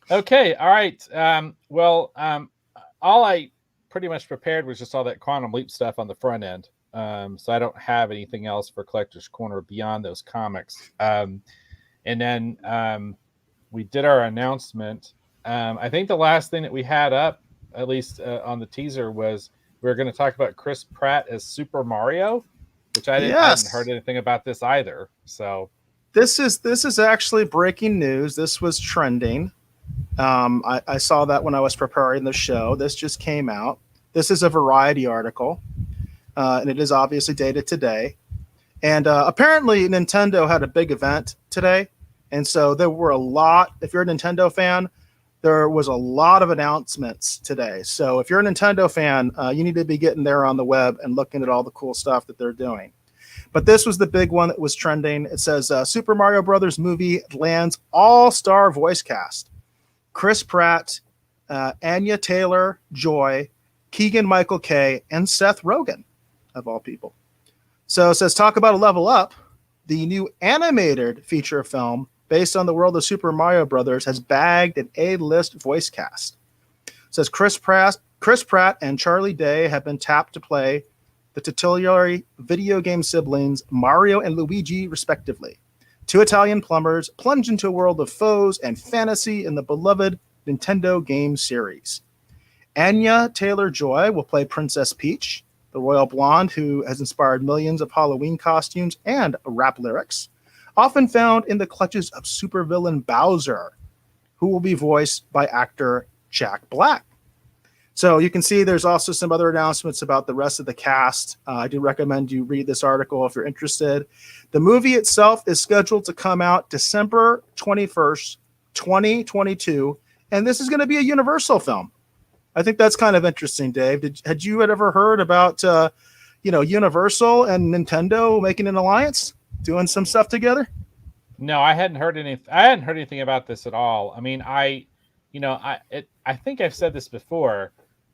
Okay. All right. All I pretty much prepared was just all that Quantum Leap stuff on the front end. So I don't have anything else for Collector's Corner beyond those comics. And then we did our announcement. I think the last thing that we had up, at least on the teaser, was we were going to talk about Chris Pratt as Super Mario, which I hadn't heard anything about this either. So this is actually breaking news. This was trending. I saw that when I was preparing the show. This just came out. This is a Variety article, and it is obviously dated today. And apparently Nintendo had a big event today. And so there were a lot, if you're a Nintendo fan, there was a lot of announcements today. So if you're a Nintendo fan, you need to be getting there on the web and looking at all the cool stuff that they're doing. But this was the big one that was trending. It says Super Mario Brothers movie lands all-star voice cast. Chris Pratt, Anya Taylor-Joy, Keegan-Michael Kay, and Seth Rogen, of all people. So it says, talk about a level up. The new animated feature film based on the world of Super Mario Brothers has bagged an A-list voice cast. It says Chris Pratt and Charlie Day have been tapped to play the titular video game siblings Mario and Luigi, respectively. Two Italian plumbers plunge into a world of foes and fantasy in the beloved Nintendo game series. Anya Taylor-Joy will play Princess Peach, the royal blonde who has inspired millions of Halloween costumes and rap lyrics, often found in the clutches of supervillain Bowser, who will be voiced by actor Jack Black. So you can see there's also some other announcements about the rest of the cast. I do recommend you read this article if you're interested. The movie itself is scheduled to come out December 21st, 2022, and this is going to be a Universal film. I think that's kind of interesting, Dave. Had you ever heard about Universal and Nintendo making an alliance, doing some stuff together? No, I hadn't heard anything about this at all. I mean, I think I've said this before.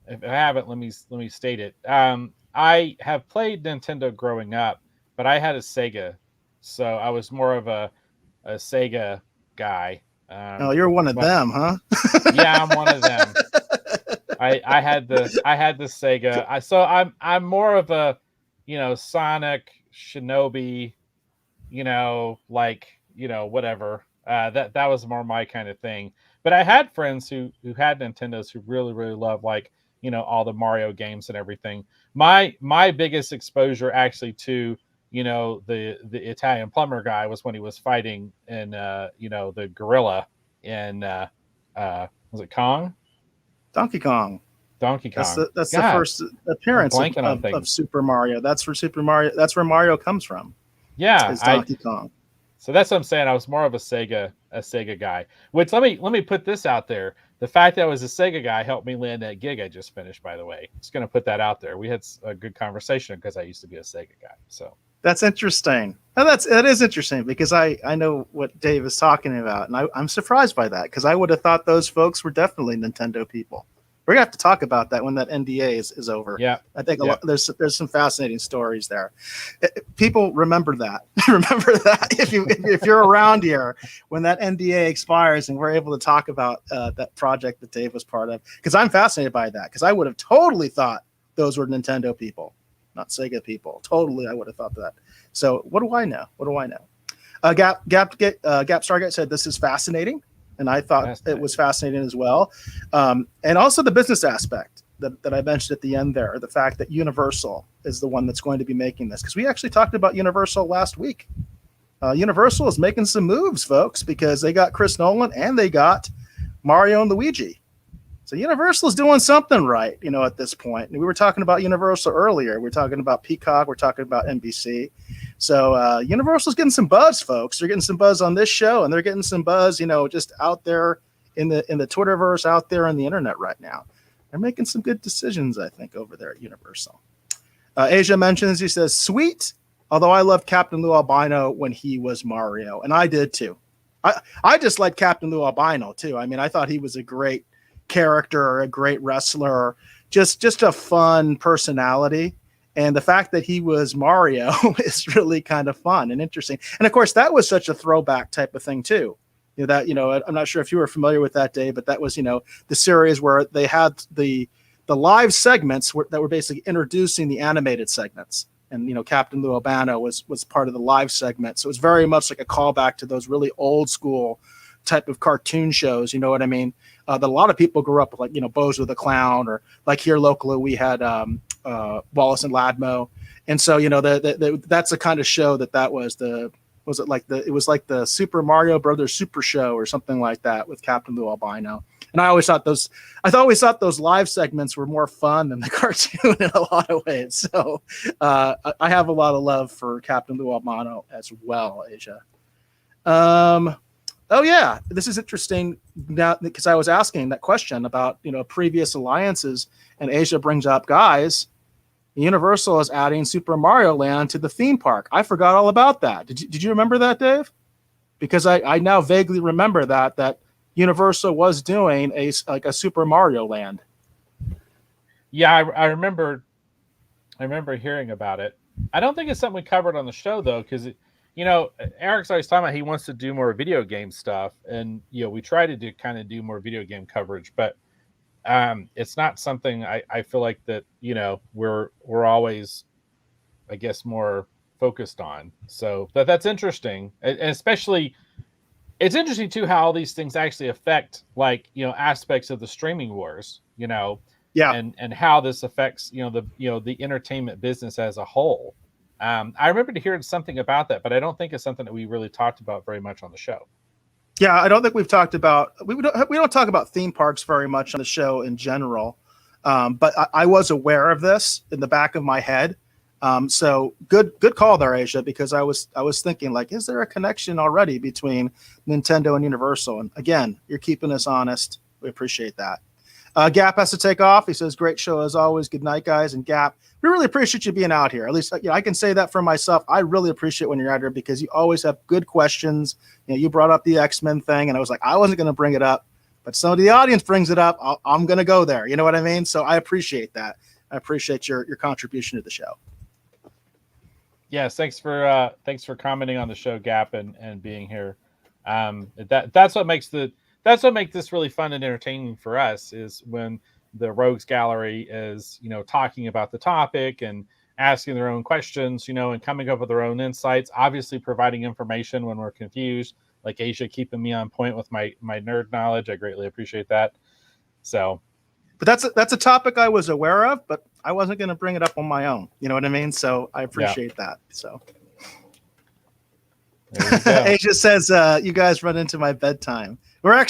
If I haven't, let me state it. I have played Nintendo growing up, but I had a Sega, so I was more of a Sega guy. You're one of them, huh? Yeah, I'm one of them. I had the Sega. I'm more of a Sonic, Shinobi, whatever. That was more my kind of thing. But I had friends who had Nintendos who really, really loved all the Mario games and everything. My biggest exposure actually to the Italian plumber guy was when he was fighting in the gorilla in was it Kong? Donkey Kong. Donkey Kong. That's the first appearance of Super Mario. That's where Super Mario. That's where Mario comes from. Yeah, is Donkey Kong. So that's what I'm saying. I was more of a Sega guy. Which let me put this out there. The fact that I was a Sega guy helped me land that gig I just finished. By the way, just going to put that out there. We had a good conversation because I used to be a Sega guy. So that's interesting. And that is interesting because I know what Dave is talking about, and I'm surprised by that because I would have thought those folks were definitely Nintendo people. We're gonna have to talk about that when that NDA is over. Yeah, I think there's some fascinating stories there. People remember that. Remember that if you're around here when that NDA expires and we're able to talk about that project that Dave was part of, because I'm fascinated by that because I would have totally thought those were Nintendo people, not Sega people. Totally, I would have thought that. So what do I know? Gap Stargate said this is fascinating. And I thought it was fascinating as well. And also the business aspect that I mentioned at the end there, the fact that Universal is the one that's going to be making this. Because we actually talked about Universal last week. Universal is making some moves, folks, because they got Chris Nolan and they got Mario and Luigi. So Universal is doing something right, at this point. And we were talking about Universal earlier. We're talking about Peacock. We're talking about NBC. So Universal's getting some buzz, folks. They're getting some buzz on this show, and they're getting some buzz, just out there in the Twitterverse, out there on the internet right now. They're making some good decisions, I think, over there at Universal. Asia mentions, he says, sweet, although I loved Captain Lou Albino when he was Mario, and I did too. I just like Captain Lou Albino too. I mean, I thought he was a great character, a great wrestler, just a fun personality. And the fact that he was Mario is really kind of fun and interesting. And of course, that was such a throwback type of thing too. I'm not sure if you were familiar with that, Dave, but that was, the series where they had the live segments that were basically introducing the animated segments. And, Captain Lou Albano was part of the live segment. So it was very much like a callback to those really old school type of cartoon shows. You know what I mean? That a lot of people grew up with, like, Bozo the Clown, or like here locally, we had Wallace and Ladmo. And so, that's the kind of show that was it was like the Super Mario Brothers Super Show or something like that with Captain Lou Albino. And I always thought those live segments were more fun than the cartoon in a lot of ways. So I have a lot of love for Captain Lou Albino as well, Asia. Oh yeah, this is interesting now because I was asking that question about previous alliances, and Asia brings up, guys, Universal is adding Super Mario Land to the theme park. I forgot all about that. Did you remember that, Dave? Because I now vaguely remember that Universal was doing a Super Mario Land. Yeah, I remember hearing about it. I don't think it's something we covered on the show though, because Eric's always talking about he wants to do more video game stuff, and we try to do more video game coverage, but it's not something I feel like that we're always, I guess, more focused on. So that's interesting, and especially it's interesting too how all these things actually affect aspects of the streaming wars, yeah, and how this affects the entertainment business as a whole. I remember hearing something about that, but I don't think it's something that we really talked about very much on the show. Yeah, I don't think we've talked about we don't talk about theme parks very much on the show in general. But I was aware of this in the back of my head. So good call there, Asia, because I was thinking, like, is there a connection already between Nintendo and Universal? And again, you're keeping us honest. We appreciate that. Gap has to take off. He says, great show as always. Good night, guys. And Gap, we really appreciate you being out here. At least I can say that for myself. I really appreciate when you're out here because you always have good questions. You brought up the X-Men thing, and I was like, I wasn't going to bring it up, but some of the audience brings it up. I'm going to go there. You know what I mean? So I appreciate that. I appreciate your contribution to the show. Yes, thanks for commenting on the show, Gap, and being here. That's what makes this really fun and entertaining for us, is when the Rogues Gallery is talking about the topic and asking their own questions, and coming up with their own insights, obviously providing information when we're confused, like Asia keeping me on point with my nerd knowledge. I greatly appreciate that. So, but that's a topic I was aware of, but I wasn't going to bring it up on my own. You know what I mean? So I appreciate that. So Asia says, you guys run into my bedtime. We're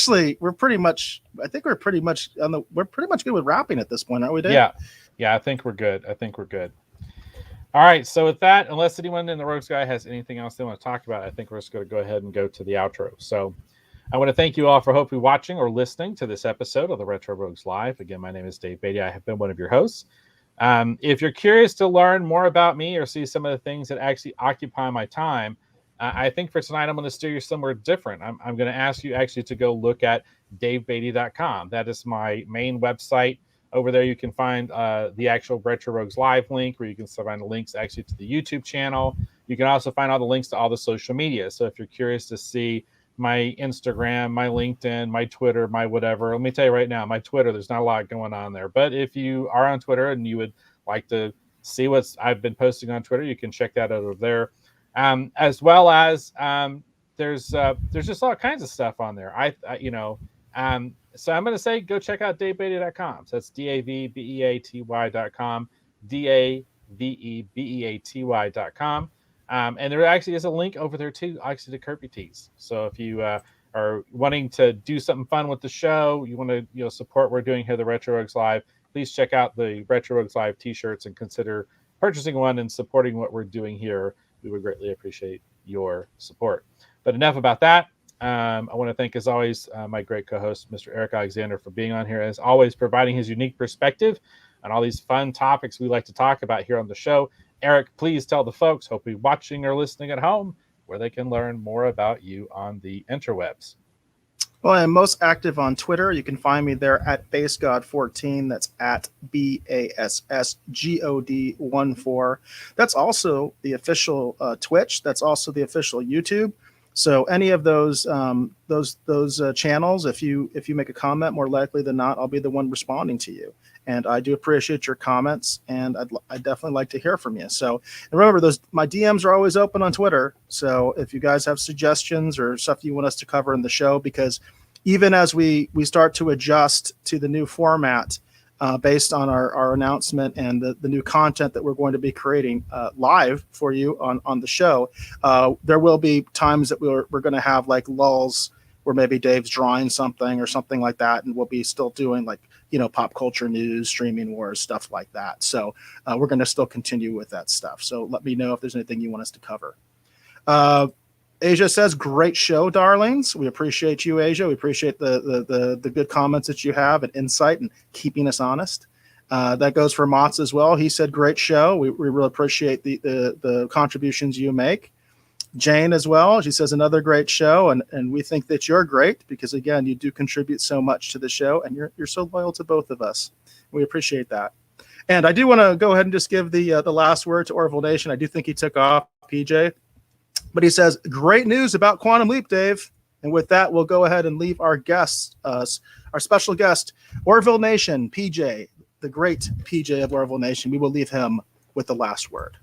pretty much good with wrapping at this point, aren't we, Dave? Yeah, I think we're good. All right, so with that, unless anyone in the Rogues Guy has anything else they want to talk about, I think we're just going to go ahead and go to the outro. So I want to thank you all for hopefully watching or listening to this episode of the Retro Rogues Live. Again, my name is Dave Beatty. I have been one of your hosts. If you're curious to learn more about me or see some of the things that actually occupy my time, I think for tonight, I'm going to steer you somewhere different. I'm going to ask you actually to go look at davebeatty.com. That is my main website. Over there, you can find the actual Retro Rogues Live link, where you can find the links actually to the YouTube channel. You can also find all the links to all the social media. So if you're curious to see my Instagram, my LinkedIn, my Twitter, my whatever, let me tell you right now, my Twitter, there's not a lot going on there. But if you are on Twitter and you would like to see what I've been posting on Twitter, you can check that out over there. As well as there's just all kinds of stuff on there. So I'm going to say go check out davebeatty.com. So that's DAVBEATY.com, DAVEBEATY.com. And there actually is a link over there too, actually, to Kirby Tees. So if you are wanting to do something fun with the show, you want to support what we're doing here at the Retro Rogues Live, please check out the Retro Rogues Live t-shirts and consider purchasing one and supporting what we're doing here. We would greatly appreciate your support. But enough about that. I want to thank, as always, my great co-host, Mr. Eric Alexander, for being on here, as always, providing his unique perspective on all these fun topics we like to talk about here on the show. Eric, please tell the folks, hopefully watching or listening at home, where they can learn more about you on the interwebs? Well, I'm most active on Twitter. You can find me there at BassGod14. That's at BASSGOD14. That's also the official Twitch. That's also the official YouTube. So any of those channels, if you make a comment, more likely than not, I'll be the one responding to you. And I do appreciate your comments, and I'd definitely like to hear from you. So, and remember, my DMs are always open on Twitter. So if you guys have suggestions or stuff you want us to cover in the show, because even as we start to adjust to the new format based on our announcement and the new content that we're going to be creating live for you on the show, there will be times that we're going to have like lulls where maybe Dave's drawing something or something like that, and we'll be still doing like, pop culture news, streaming wars, stuff like that. So we're going to still continue with that stuff. So let me know if there's anything you want us to cover. Asia says, great show, darlings. We appreciate you, Asia. We appreciate the good comments that you have and insight and keeping us honest. That goes for Motz as well. He said, great show. We really appreciate the contributions you make. Jane as well. She says, another great show. And we think that you're great because, again, you do contribute so much to the show, and you're so loyal to both of us. We appreciate that. And I do want to go ahead and just give the last word to Orville Nation. I do think he took off, PJ. But he says, great news about Quantum Leap, Dave. And with that, we'll go ahead and leave our guests, our special guest, Orville Nation, PJ, the great PJ of Orville Nation. We will leave him with the last word.